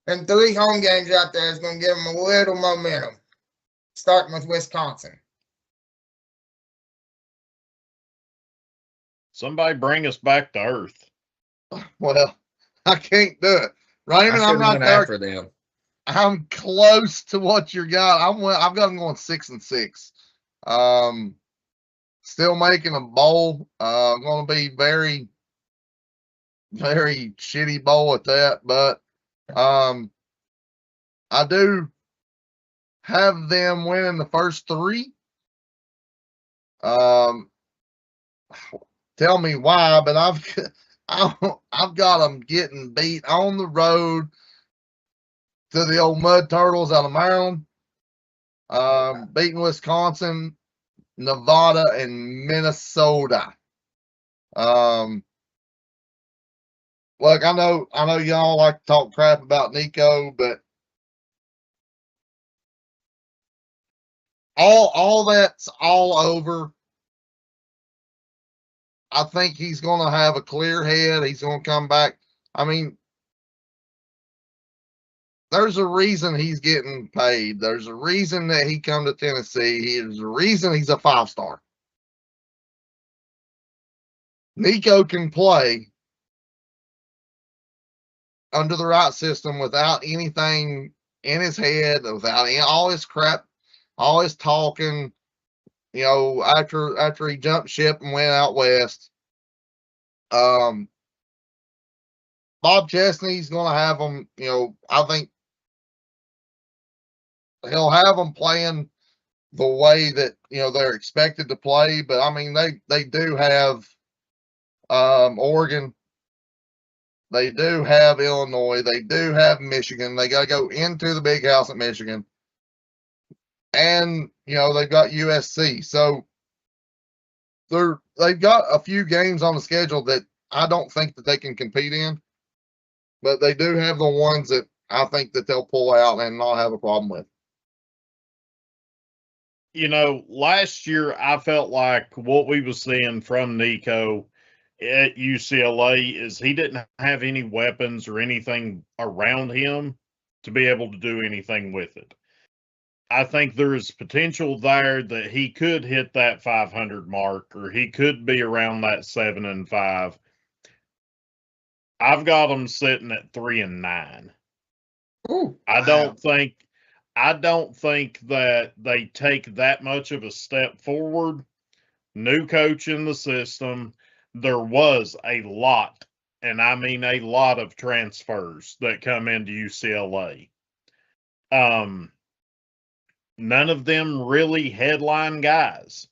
And 3 home games out there is going to give them a little momentum, starting with Wisconsin. Somebody bring us back to earth. Well, I can't do it. Raymond, I'm right there. For them. I'm close to what you got. I've got them going 6-6. Still making a bowl. I'm going to be very, very shitty bowl at that. But I do have them winning the first three. Tell me why, but I've got them getting beat on the road to the old Mud Turtles out of Maryland, beating Wisconsin, Nevada, and Minnesota. Look, I know y'all like to talk crap about Nico, but all that's all over. I think he's going to have a clear head. He's going to come back. I mean, there's a reason he's getting paid. There's a reason that he come to Tennessee. There's a reason he's a 5-star. Nico can play under the right system without anything in his head, without all his crap, all his talking, you know, after he jumped ship and went out west. Bob Chesney's going to have him, you know, I think he'll have them playing the way that, you know, they're expected to play. But I mean, they do have Oregon. They do have Illinois. They do have Michigan. They got to go into the big house at Michigan. And, you know, they've got USC. So they've got a few games on the schedule that I don't think that they can compete in. But they do have the ones that I think that they'll pull out and not have a problem with. You know, last year I felt like what we were seeing from Nico at UCLA is he didn't have any weapons or anything around him to be able to do anything with it. I think there is potential there that he could hit that 500 mark, or he could be around that 7-5. I've got him sitting at 3-9. Ooh, I don't think that they take that much of a step forward. New coach in the system. There was a lot, and I mean a lot of transfers that come into UCLA. None of them really headline guys.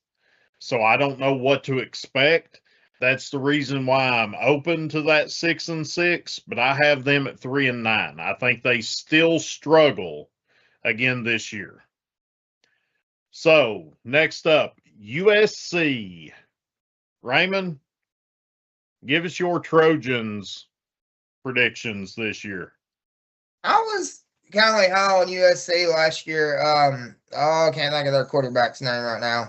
So I don't know what to expect. That's the reason why I'm open to that 6-6, but I have them at 3-9. I think they still struggle again this year. So next up, USC. Raymond, give us your Trojans predictions this year. I was kind of like high on USC last year. I can't think of their quarterback's name right now.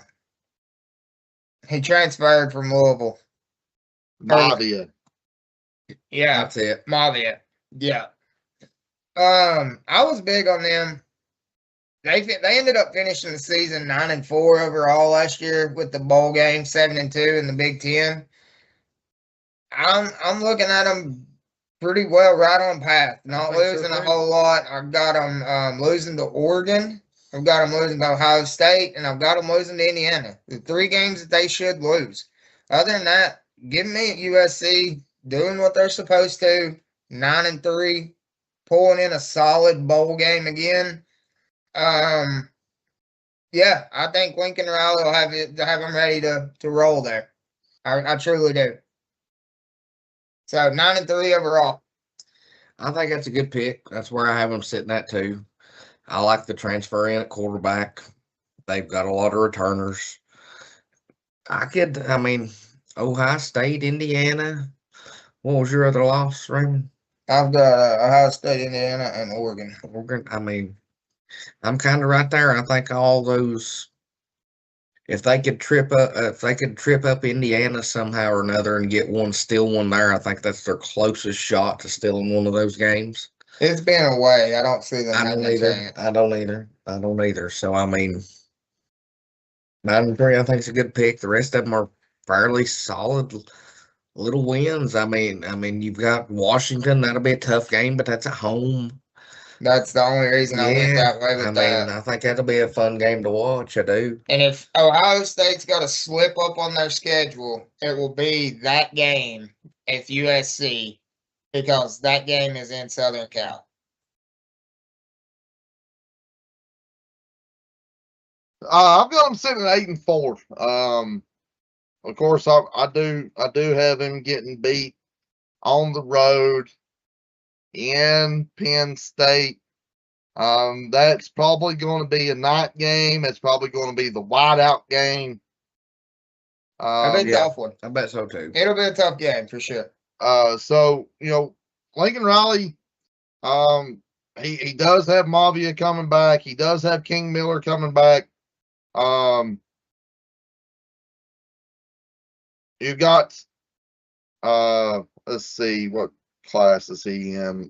He transferred from Louisville. Mavia. Yeah, That's it. Mavia. Yeah. I was big on them. They ended up finishing the season 9-4 overall last year with the bowl game 7-2 in the Big Ten. I'm looking at them pretty well right on path. Not losing a whole lot. I've got them losing to Oregon. I've got them losing to Ohio State, and I've got them losing to Indiana. The 3 games that they should lose. Other than that, give me at USC doing what they're supposed to. 9-3, pulling in a solid bowl game again. Yeah, I think Lincoln Riley will have them ready to roll there. I truly do. So 9-3 overall. I think that's a good pick. That's where I have them sitting at too. I like the transfer in at quarterback. They've got a lot of returners. Ohio State, Indiana. What was your other loss, Raymond? I've got Ohio State, Indiana, and Oregon. I'm kind of right there. I think all those, if they could trip up Indiana somehow or another and get steal one there, I think that's their closest shot to stealing one of those games. It's been a way. I don't see them. I don't either. So 9-3, I think is a good pick. The rest of them are fairly solid little wins. I mean, you've got Washington. That'll be a tough game, but that's at home. That's the only reason I went that way with that. I think that'll be a fun game to watch. I do. And if Ohio State's got to slip up on their schedule, it will be that game if USC because that game is in Southern Cal. I've got him sitting at 8-4. Of course, I do have him getting beat on the road in Penn State. That's probably going to be a night game. It's probably going to be the whiteout game. It'll be a tough one. I bet so too. It'll be a tough game for sure. So Lincoln Riley, he does have Mavia coming back. He does have King Miller coming back. You've got let's see, what class is he in?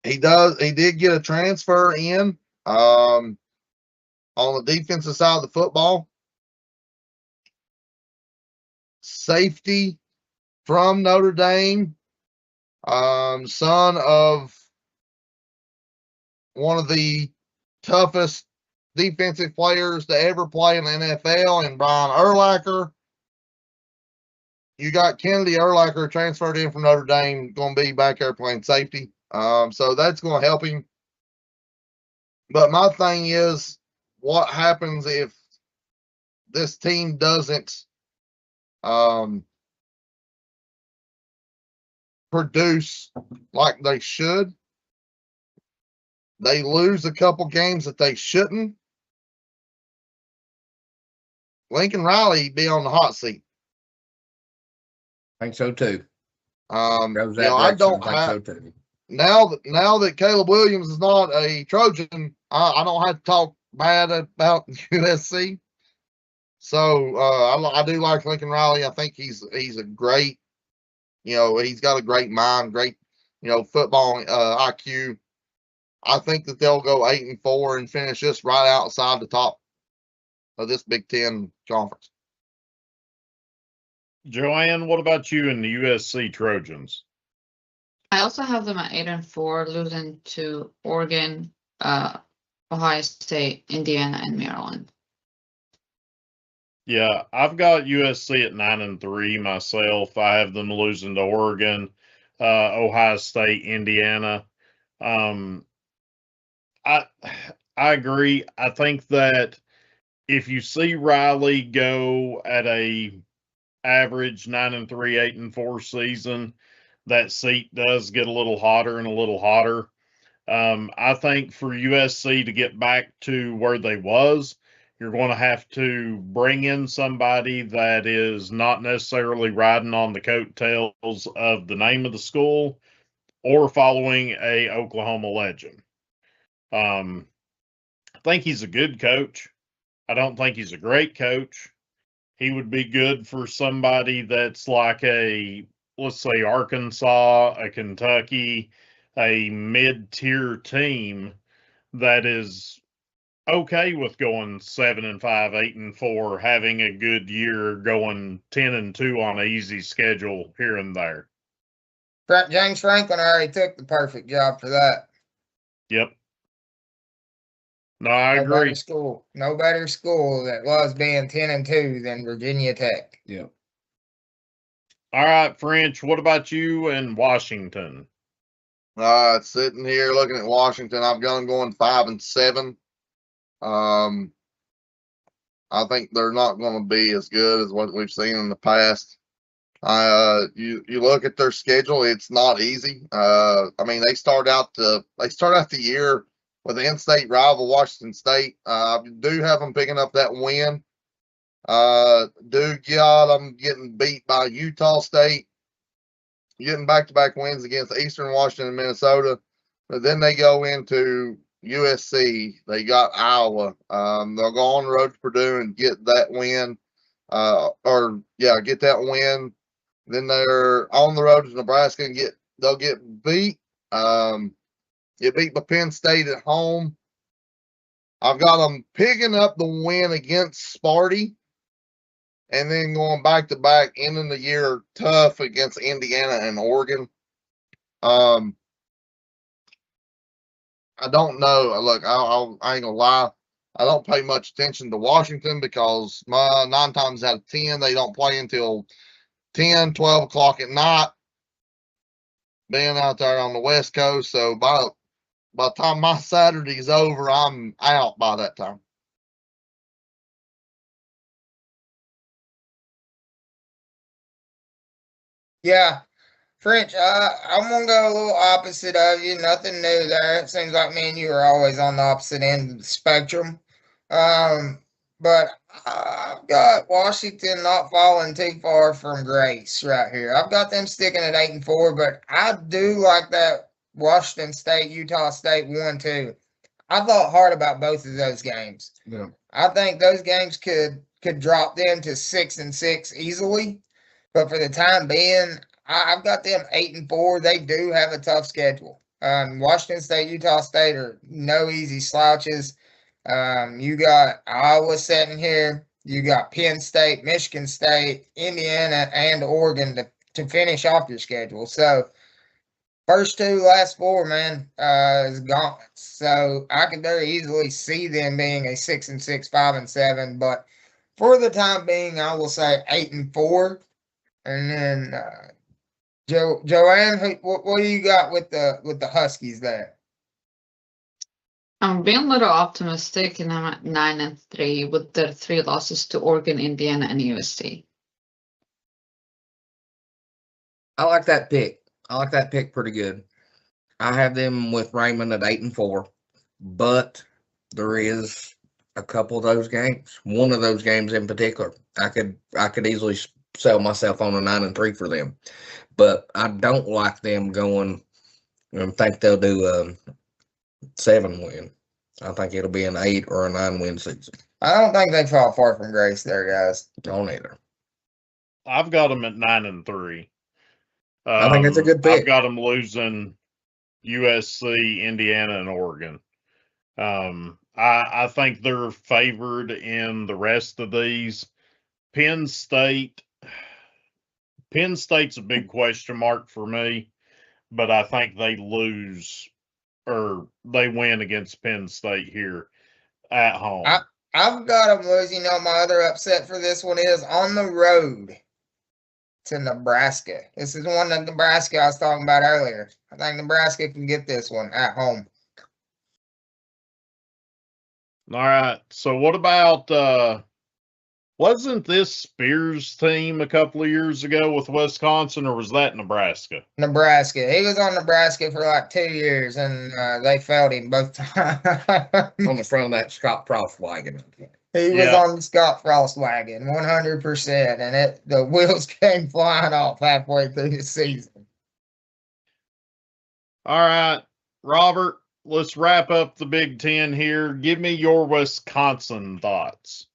He did get a transfer in on the defensive side of the football. Safety from Notre Dame, son of one of the toughest defensive players to ever play in the NFL, and Brian Urlacher. You got Kennedy Urlacher transferred in from Notre Dame, going to be back there playing safety. So that's going to help him. But my thing is, what happens if this team doesn't produce like they should? They lose a couple games that they shouldn't. Lincoln Riley be on the hot seat. I think so too. I don't have now that Caleb Williams is not a Trojan. I don't have to talk bad about USC. So I do like Lincoln Riley. I think he's a great, he's got a great mind, great, football IQ. I think that they'll go 8-4 and finish just right outside the top of this Big Ten conference. Joanne, what about you and the USC Trojans? I also have them at 8-4, losing to Oregon, Ohio State, Indiana, and Maryland. Yeah, I've got USC at 9-3 myself. I have them losing to Oregon, Ohio State, Indiana. I agree. I think that if you see Riley go at a average 9-3, 8-4 season, that seat does get a little hotter and a little hotter. I think for USC to get back to where they was, you're going to have to bring in somebody that is not necessarily riding on the coattails of the name of the school or following a Oklahoma legend. I think he's a good coach. I don't think he's a great coach. He would be good for somebody that's like let's say Arkansas, a Kentucky, a mid-tier team that is okay with going 7-5, 8-4, having a good year, going 10-2 on an easy schedule here and there. James Franklin already took the perfect job for that. Yep. No, I agree. No better school that loves being 10-2 than Virginia Tech. Yep. All right, French, what about you and Washington? Sitting here looking at Washington, I've got them going 5-7. I think they're not going to be as good as what we've seen in the past. You look at their schedule; it's not easy. I mean, they start out the year with the in-state rival Washington State. I do have them picking up that win. Do got them getting beat by Utah State, getting back-to-back wins against Eastern Washington and Minnesota. But then they go into USC. They got Iowa. They'll go on the road to Purdue and get that win. Get that win. Then they're on the road to Nebraska and they'll get beat. Get beat by Penn State at home. I've got them picking up the win against Sparty, and then going back to back, ending the year tough against Indiana and Oregon. I don't know. Look, I ain't gonna lie. I don't pay much attention to Washington because 9 times out of 10 they don't play until 10, 12 o'clock at night, being out there on the West Coast. So by the time my Saturday's over, I'm out by that time. Yeah. French, I'm gonna go a little opposite of you. Nothing new there. It seems like me and you are always on the opposite end of the spectrum. But I've got Washington not falling too far from grace right here. I've got them sticking at 8-4, but I do like that Washington State, Utah State 1-2. I thought hard about both of those games. Yeah. I think those games could drop them to 6-6 easily. But for the time being, I've got them 8-4. They do have a tough schedule. Washington State, Utah State are no easy slouches. You got Iowa sitting here. You got Penn State, Michigan State, Indiana, and Oregon to finish off your schedule. So first two, last four, man, is gone. So I could very easily see them being a 6-6, 5-7. But for the time being, I will say 8-4. And then Joanne, what do you got with the Huskies there? I'm being a little optimistic, and I'm at 9-3 with their 3 losses to Oregon, Indiana, and USC. I like that pick. I like that pick pretty good. I have them with Raymond at 8-4, but there is a couple of those games. One of those games in particular, I could easily sell myself on a 9-3 for them, but I don't like them going. I think they'll do a 7-win. I think it'll be an 8 or a 9-win season. I don't think they fall far from grace there, guys. Don't either. I've got them at 9-3. I think that's a good pick. I've got them losing USC, Indiana, and Oregon. I think they're favored in the rest of these. Penn State's a big question mark for me, but I think they lose or they win against Penn State here at home. I've got them losing. My other upset for this one is on the road to Nebraska. This is one that Nebraska I was talking about earlier. I think Nebraska can get this one at home. All right. So what about wasn't this Spears team a couple of years ago with Wisconsin, or was that Nebraska? Nebraska. He was on Nebraska for like 2 years, and they failed him both times. On the front of that Scott Frost wagon. He was on the Scott Frost wagon, 100%, and the wheels came flying off halfway through the season. All right, Robert, let's wrap up the Big Ten here. Give me your Wisconsin thoughts.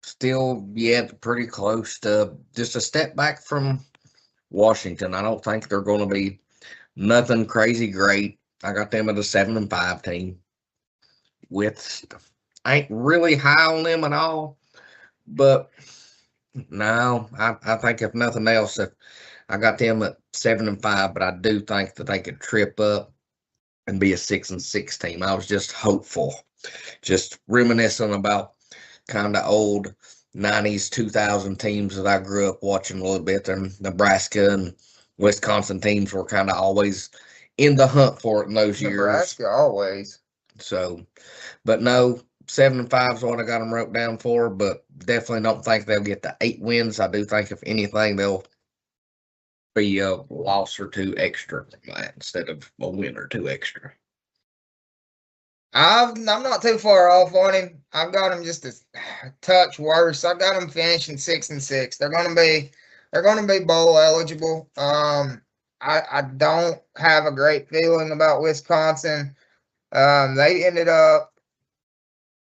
Still, pretty close to just a step back from Washington. I don't think they're going to be nothing crazy great. I got them at a 7-5 team. I ain't really high on them at all, but no, I think if nothing else, if I got them at 7-5, but I do think that they could trip up and be a 6-6 team. I was just hopeful, just reminiscing about kind of old 90s, 2000 teams that I grew up watching a little bit. And Nebraska and Wisconsin teams were kind of always in the hunt for it in those years. Nebraska always. So, but no, 7-5 is what I got them wrote down for, but definitely don't think they'll get the 8 wins. I do think if anything, they'll be a loss or 2 extra instead of a win or 2 extra. I'm not too far off on him. I've got him just a touch worse. I've got him finishing 6-6. They're gonna be bowl eligible. I don't have a great feeling about Wisconsin. I ended up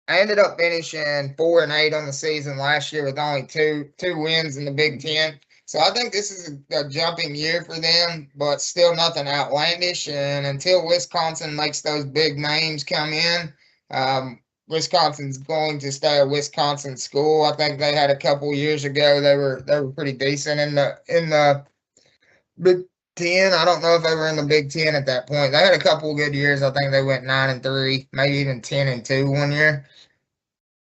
finishing 4-8 on the season last year with only two wins in the Big Ten. So I think this is a jumping year for them, but still nothing outlandish. And until Wisconsin makes those big names come in, Wisconsin's going to stay a Wisconsin school. I think they had a couple years ago they were pretty decent in the Big Ten. I don't know if they were in the Big Ten at that point. They had a couple of good years. I think they went 9-3, maybe even 10-2 one year.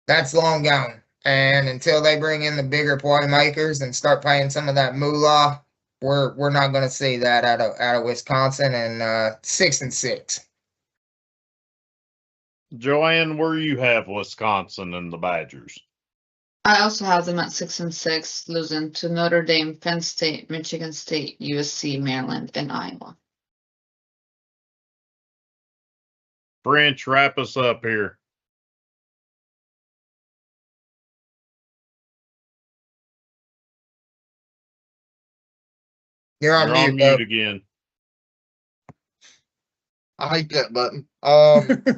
That's long gone. And until they bring in the bigger playmakers and start paying some of that moolah, we're not going to see that out of Wisconsin. And 6-6. Joanne, where you have Wisconsin and the Badgers? I also have them at 6-6, losing to Notre Dame, Penn State, Michigan State, USC, Maryland, and Iowa. French, wrap us up here. You're on mute, mute again. I hate that button.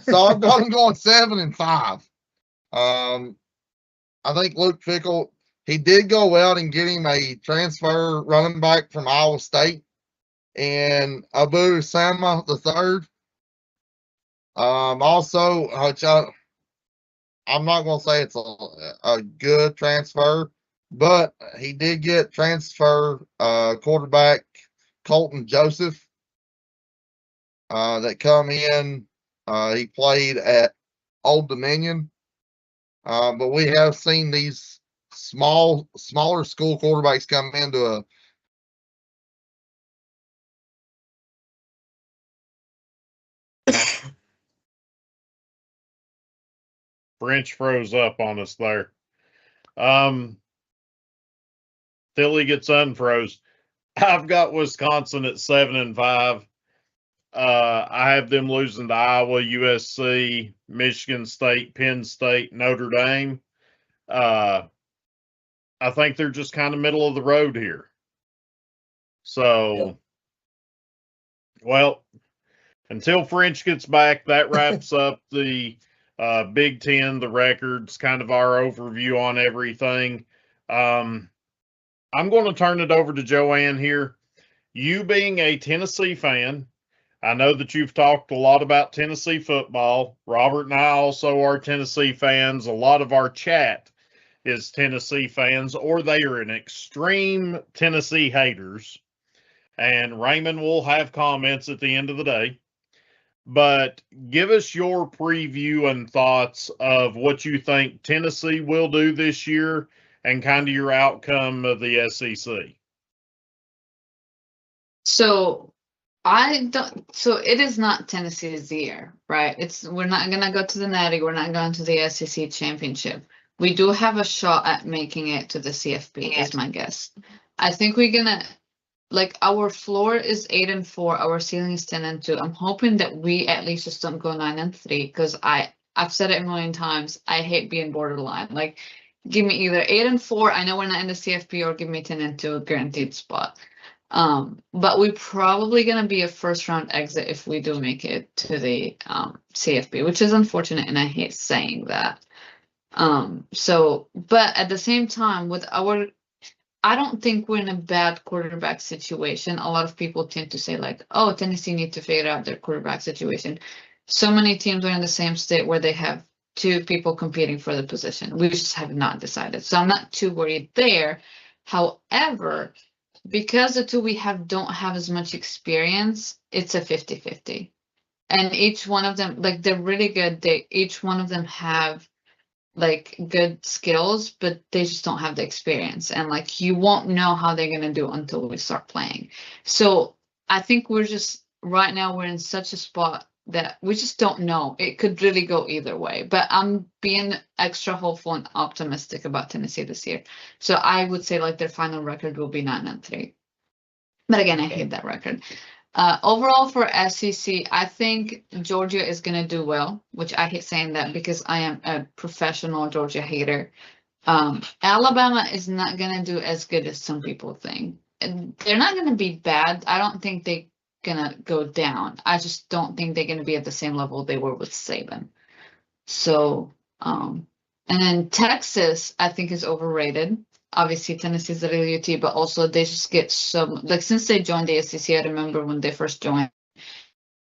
So I've got him going 7-5. I think Luke Fickell, he did go out and get him a transfer running back from Iowa State and Abu Sama III. Also, which I'm not going to say it's a good transfer, but he did get transfer quarterback Colton Joseph that come in. He played at Old Dominion. But we have seen these smaller school quarterbacks come into a French froze up on us there. Philly gets unfroze. I've got Wisconsin at 7-5. I have them losing to Iowa, USC, Michigan State, Penn State, Notre Dame. I think they're just kind of middle of the road here. So, well, until French gets back, that wraps up the Big Ten, the records, kind of our overview on everything. I'm going to turn it over to Joanne here. You being a Tennessee fan, I know that you've talked a lot about Tennessee football. Robert and I also are Tennessee fans. A lot of our chat is Tennessee fans, or they are an extreme Tennessee haters. And Raymond will have comments at the end of the day. But give us your preview and thoughts of what you think Tennessee will do this year and kind of your outcome of the SEC. So it is not Tennessee's year, right? We're not gonna go to the Natty, we're not going to the SEC championship. We do have a shot at making it to the CFP, is my guess. I think we're gonna, like, our floor is 8-4, our ceiling is 10-2. I'm hoping that we at least just don't go 9-3, because I've said it a million times, I hate being borderline. Like, give me either 8-4, I know we're not in the CFP, or give me 10-2, guaranteed spot. But we're probably going to be a first round exit if we do make it to the CFP, which is unfortunate, and I hate saying that. But at the same time, I don't think we're in a bad quarterback situation. A lot of people tend to say, like, oh, Tennessee need to figure out their quarterback situation. So many teams are in the same state where they have two people competing for the position. We just have not decided. So I'm not too worried there. However, because the two we have don't have as much experience, it's a 50-50. And each one of them, like, they're really good. Each one of them have, like, good skills, but they just don't have the experience. And, like, you won't know how they're going to do until we start playing. So I think right now we're in such a spot that we just don't know. It could really go either way. But I'm being extra hopeful and optimistic about Tennessee this year. So I would say, like, their final record will be 9-3. But again, I hate that record. Overall for SEC, I think Georgia is going to do well, which I hate saying that because I am a professional Georgia hater. Alabama is not going to do as good as some people think. And they're not going to be bad. I don't think they're going to go down. I just don't think they're going to be at the same level they were with Saban. So, and then Texas, I think, is overrated. Obviously, Tennessee's a real UT, but also they just get so, like, since they joined the SEC, I remember when they first joined,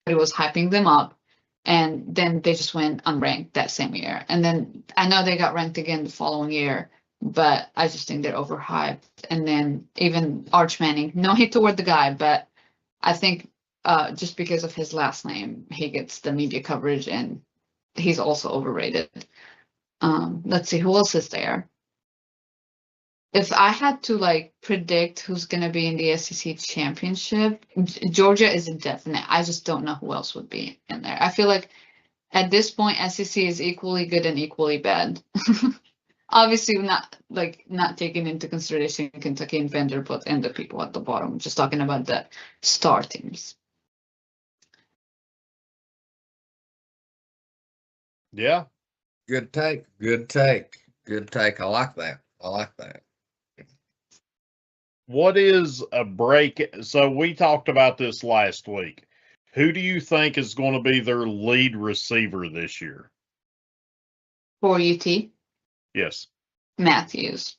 it was hyping them up, and then they just went unranked that same year. And then I know they got ranked again the following year, but I just think they're overhyped. And then even Arch Manning, no hate toward the guy, but I think just because of his last name, he gets the media coverage, and he's also overrated. Let's see, who else is there? if I had to like predict who's gonna be in the SEC championship, Georgia is a definite. I just don't know who else would be in there. I feel like at this point, SEC is equally good and equally bad. Obviously, not taking into consideration Kentucky and Vanderbilt and the people at the bottom. Just talking about the star teams. Yeah. Good take. Good take. Good take. I like that. I like that. What is a break? So we talked about this last week. Who do you think is going to be their lead receiver this year? For UT, Yes, Matthews.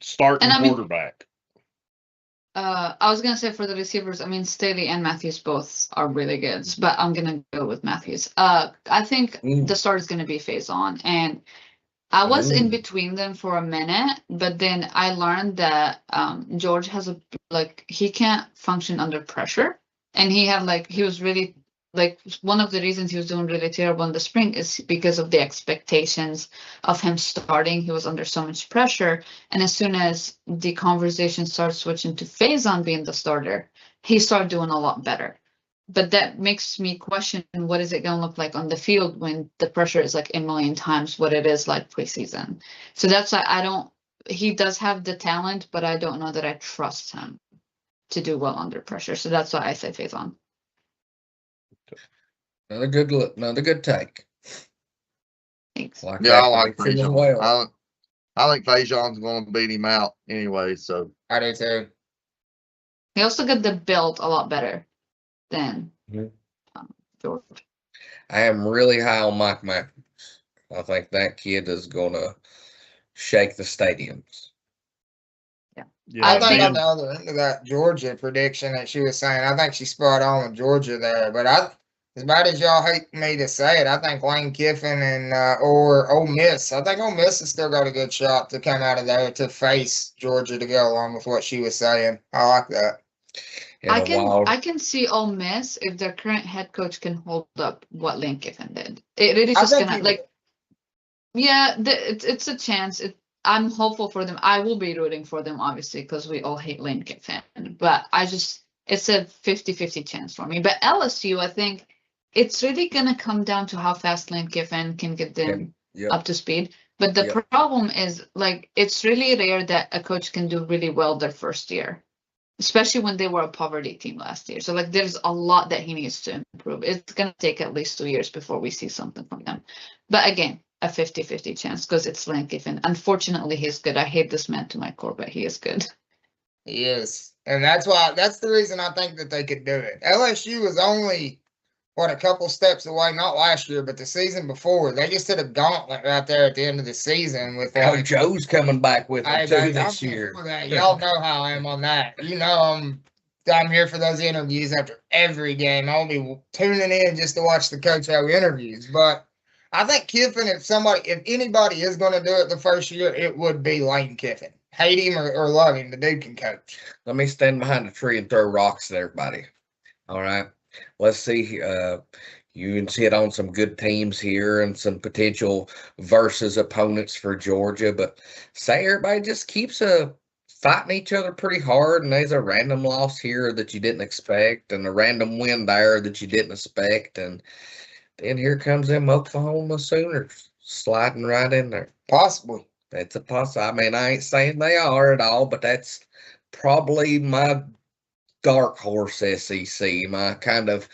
Starting And I mean- quarterback. I was gonna say for the receivers, I mean Staley and Matthews both are really good, but I'm gonna go with Matthews. I think the start is gonna be Faison, and I was in between them for a minute, but then I learned that George has he can't function under pressure, and he was really one of the reasons he was doing really terrible in the spring is because of the expectations of him starting. He was under so much pressure, and as soon as the conversation started switching to Faison being the starter, he started doing a lot better. But that makes me question what is it going to look like on the field when the pressure is like a million times what it is like preseason. So that's why he does have the talent, but I don't know that I trust him to do well under pressure. So that's why I say Faison. Another good look. Another good take. Thanks. Like Yeah, I that like prediction as Faison. well. I think Fajon's going to beat him out anyway. So I do too. He also got the build a lot better than George. I am really high on Mike Matthews. I think that kid is going to shake the stadiums. Yeah, I think man. on the other end of that Georgia prediction that she was saying, I think she's spot on with Georgia there. But as bad as y'all hate me to say it, I think Lane Kiffin and or Ole Miss. I think Ole Miss has still got a good shot to come out of there to face Georgia to go along with what she was saying. I like that. I can see Ole Miss if their current head coach can hold up what Lane Kiffin did. It is just gonna it's a chance. I'm hopeful for them. I will be rooting for them, obviously, because we all hate Lane Kiffin. But it's a 50-50 chance for me. But LSU, I think it's really going to come down to how fast Lane Kiffin can get them up to speed. But the problem is, it's really rare that a coach can do really well their first year, especially when they were a poverty team last year. So, there's a lot that he needs to improve. It's going to take at least 2 years before we see something from them. But again, a 50-50 chance because it's Lane Kiffin. Unfortunately, he's good. I hate this man to my core, but he is good. He is. And that's the reason I think that they could do it. LSU was only, a couple steps away, not last year, but the season before. They just did a gauntlet right there at the end of the season with Joe's coming back with it too this year. Y'all know how I am on that. I'm here for those interviews after every game. I'll be tuning in just to watch the coach have interviews. But I think Kiffin, if anybody is going to do it the first year, it would be Lane Kiffin. Hate him or love him, the dude can coach. Let me stand behind a tree and throw rocks at everybody. All right. Let's see. You can hit on some good teams here and some potential versus opponents for Georgia. But say everybody just keeps fighting each other pretty hard, and there's a random loss here that you didn't expect and a random win there that you didn't expect. And then here comes them Oklahoma Sooners sliding right in there. Possibly. That's a possibility. I mean, I ain't saying they are at all, but that's probably my dark horse SEC, my kind of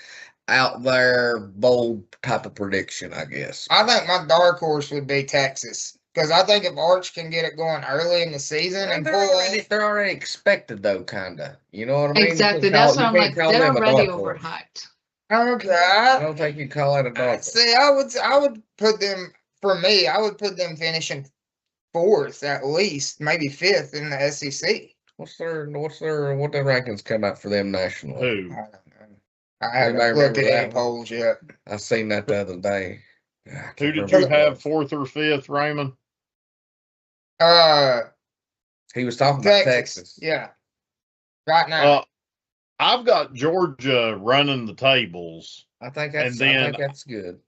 out there bold type of prediction, I guess. I think my dark horse would be Texas. Because I think if Arch can get it going early in the season and they're already expected though, kind of. You know what I mean? Exactly. That's what I'm like. They're already overhyped. Okay. I don't think you call it a dark horse. See, I would put them, for me, I would put them finishing 4th at least, maybe 5th in the SEC. What the rankings come out for them nationally? Who? I haven't looked at any polls yet. I seen that the other day. Who did you have 4th or 5th, Raymond? He was talking about Texas. Yeah. Right now. I've got Georgia running the tables. I think that's good.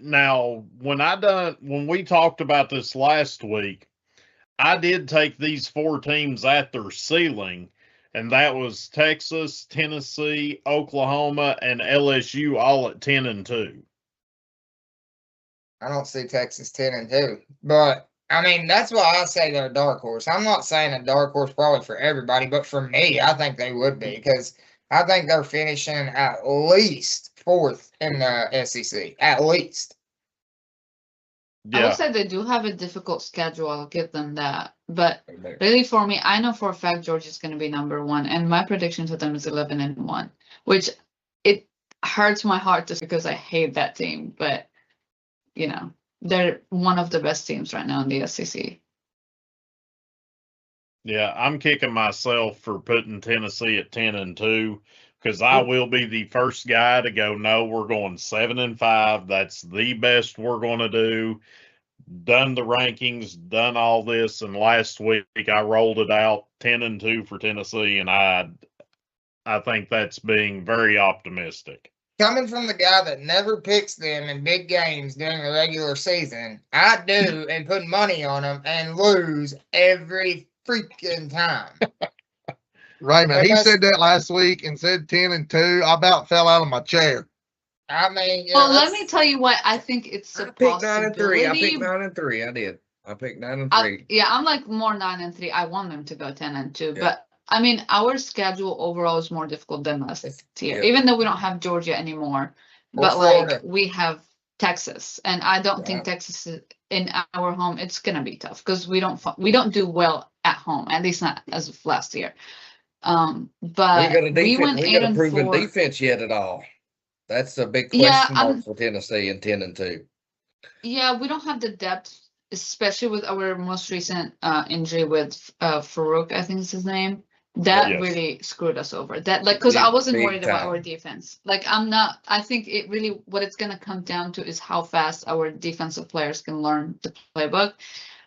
Now when we talked about this last week, I did take these 4 teams at their ceiling, and that was Texas, Tennessee, Oklahoma, and LSU all at 10-2. I don't see Texas 10-2, but I mean that's why I say they're a dark horse. I'm not saying a dark horse probably for everybody, but for me, I think they would be because I think they're finishing at least 4th in the SEC, at least. I would Yeah, say they do have a difficult schedule. I'll give them that. But really, for me, I know for a fact Georgia's going to be number 1, and my prediction to them is 11-1, which it hurts my heart just because I hate that team. But you know, they're one of the best teams right now in the SEC. yeah, I'm kicking myself for putting Tennessee at 10-2 because I will be the first guy to go, no, we're going 7-5. That's the best we're going to do. Done the rankings, done all this, and last week I rolled it out 10-2 for Tennessee, and I think that's being very optimistic. Coming from the guy that never picks them in big games during the regular season, I do and put money on them and lose every freaking time. Raymond, he said that last week and said 10-2. I about fell out of my chair. I mean, Well, let me tell you why I think it's a I picked 9-3. possibility. I picked 9-3. I did. I picked 9-3. Yeah, I'm like more 9-3. I want them to go 10-2, Yeah. but I mean, our schedule overall is more difficult than last year, Yeah. even though we don't have Georgia anymore. Or But Florida. like we have Texas, and I don't think Texas is in our home. It's gonna be tough because we don't do well at home, at least not as of last year. But we went We got a proven 8-4. defense yet at all. That's a big Yeah, question mark for Tennessee and 10-2. Yeah, we don't have the depth, especially with our most recent injury with Farouk, I think is his name. That Yes. really screwed us over. That like because I wasn't Big worried about time. our defense. Like I'm not. I think it really what it's gonna come down to is how fast our defensive players can learn the playbook.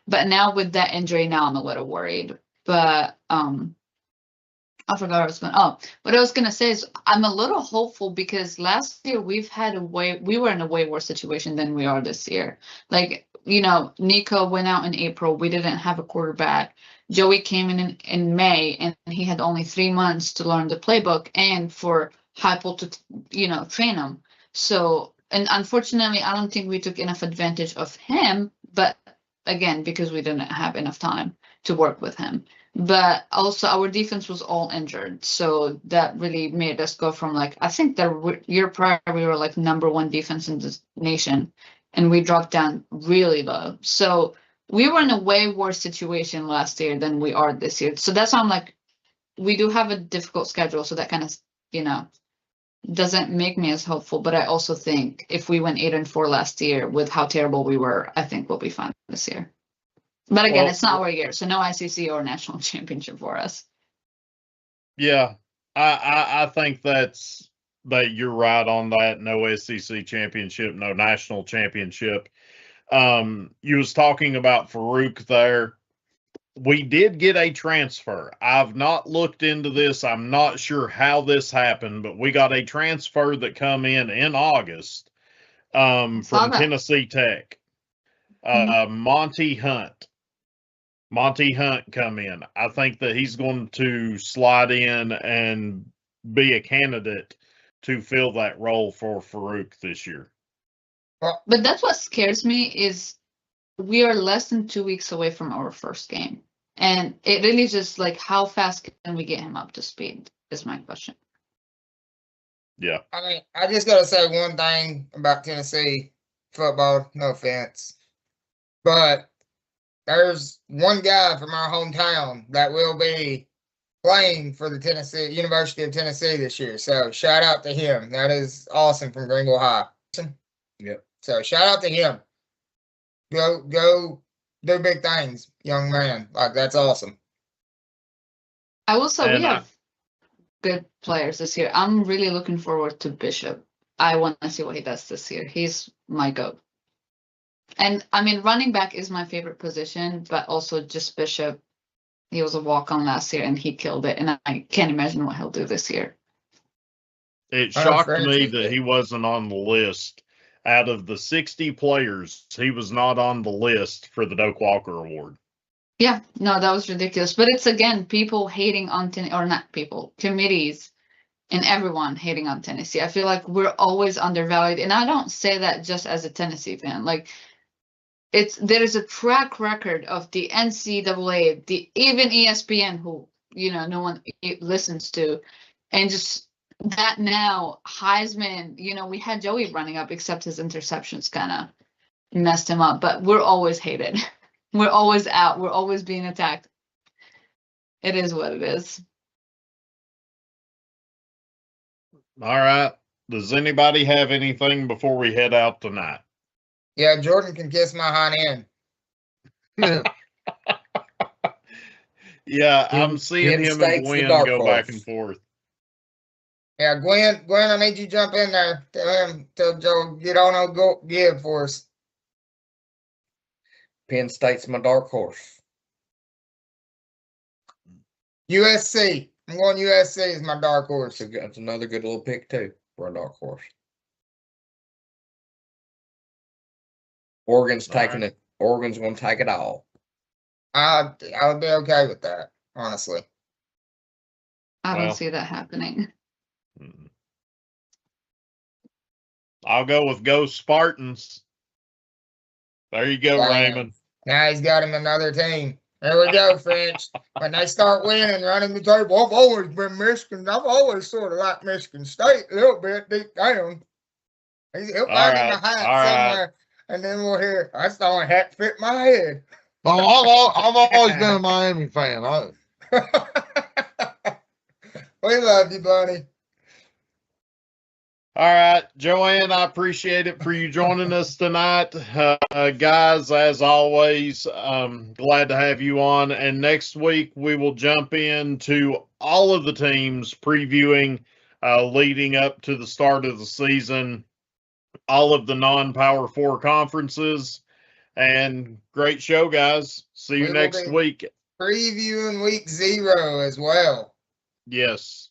But now with that injury, now I'm a little worried. But I forgot what I was going. Oh, what I was gonna say is I'm a little hopeful because last year we were in a way worse situation than we are this year. Like, you know, Nico went out in April. We didn't have a quarterback. Joey came in May, and he had only 3 months to learn the playbook and for Heupel to, you know, train him. So, and unfortunately, I don't think we took enough advantage of him. But again, because we didn't have enough time to work with him. But also our defense was all injured. So that really made us go from like, I think the year prior, we were like number 1 defense in the nation. And we dropped down really low. So we were in a way worse situation last year than we are this year. So that's why I'm like, we do have a difficult schedule. So that kind of, you know, doesn't make me as hopeful. But I also think if we went 8-4 last year with how terrible we were, I think we'll be fine this year. But again, Well, it's not our year, so no ICC or national championship for us. Yeah, I think that you're right on that. No SEC championship, no national championship. You was talking about Farouk there. We did get a transfer. I've not looked into this. I'm not sure how this happened, but we got a transfer that come in August from Saw that. Tennessee Tech. Monty Hunt come in. I think that he's going to slide in and be a candidate to fill that role for Farouk this year. But that's what scares me is we are less than 2 weeks away from our first game. And it really just like how fast can we get him up to speed is my question. Yeah. I mean, I just got to say one thing about Tennessee football. No offense. But there's one guy from our hometown that will be playing for the University of Tennessee this year. So shout out to him. That is awesome from Greenville High. Yep. So shout out to him. Go do big things, young man. Like that's awesome. I will say And we have good players this year. I'm really looking forward to Bishop. I want to see what he does this year. He's my GOAT. And I mean, running back is my favorite position, but also just Bishop. He was a walk-on last year and he killed it. And I can't imagine what he'll do this year. It shocked me that he wasn't on the list. out of the 60 players, he was not on the list for the Doak Walker Award. Yeah, no, that was ridiculous. But it's, again, people hating on Tennessee, or not people, committees and everyone hating on Tennessee. I feel like we're always undervalued. And I don't say that just as a Tennessee fan. Like, there is a track record of the NCAA, even ESPN, who, no one listens to, and just that now Heisman, we had Joey running up, except his interceptions kind of messed him up, but we're always hated. We're always out. We're always being attacked. It is what it is. All right. Does anybody have anything before we head out tonight? Yeah, Jordan can kiss my hind end. Yeah, I'm seeing him and Gwen go back and forth. Yeah, Gwen, I need you to jump in there. Tell Joe, get on a go give for us. Penn State's my dark horse. USC. I'm going USC is my dark horse. That's another good little pick too for a dark horse. Oregon's taking it. Oregon's going to take it all. I would be okay with that, honestly. I don't see that happening. I'll go with Go Spartans. There you go, Raymond. Now he's got him another team. There we go, French. When they start winning, running the table, I've always been Michigan. I've always sort of liked Michigan State a little bit deep down. He'll find in the hat somewhere, and then we'll hear, that's the only hat fit my head. Well, I've always been a Miami fan. We love you, Bunny. All right, Joanne, I appreciate it for you joining us tonight. Guys, as always, glad to have you on. And next week, we will jump into all of the teams previewing leading up to the start of the season, all of the non-Power 4 conferences. And great show, guys. See you next week. Previewing week 0 as well. Yes.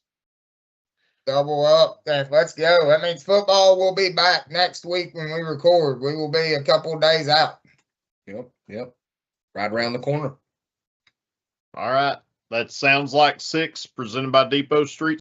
Double up. Let's go. That means football will be back next week when we record. We will be a couple of days out. Yep. Right around the corner. All right. That sounds like 6, presented by Depot Street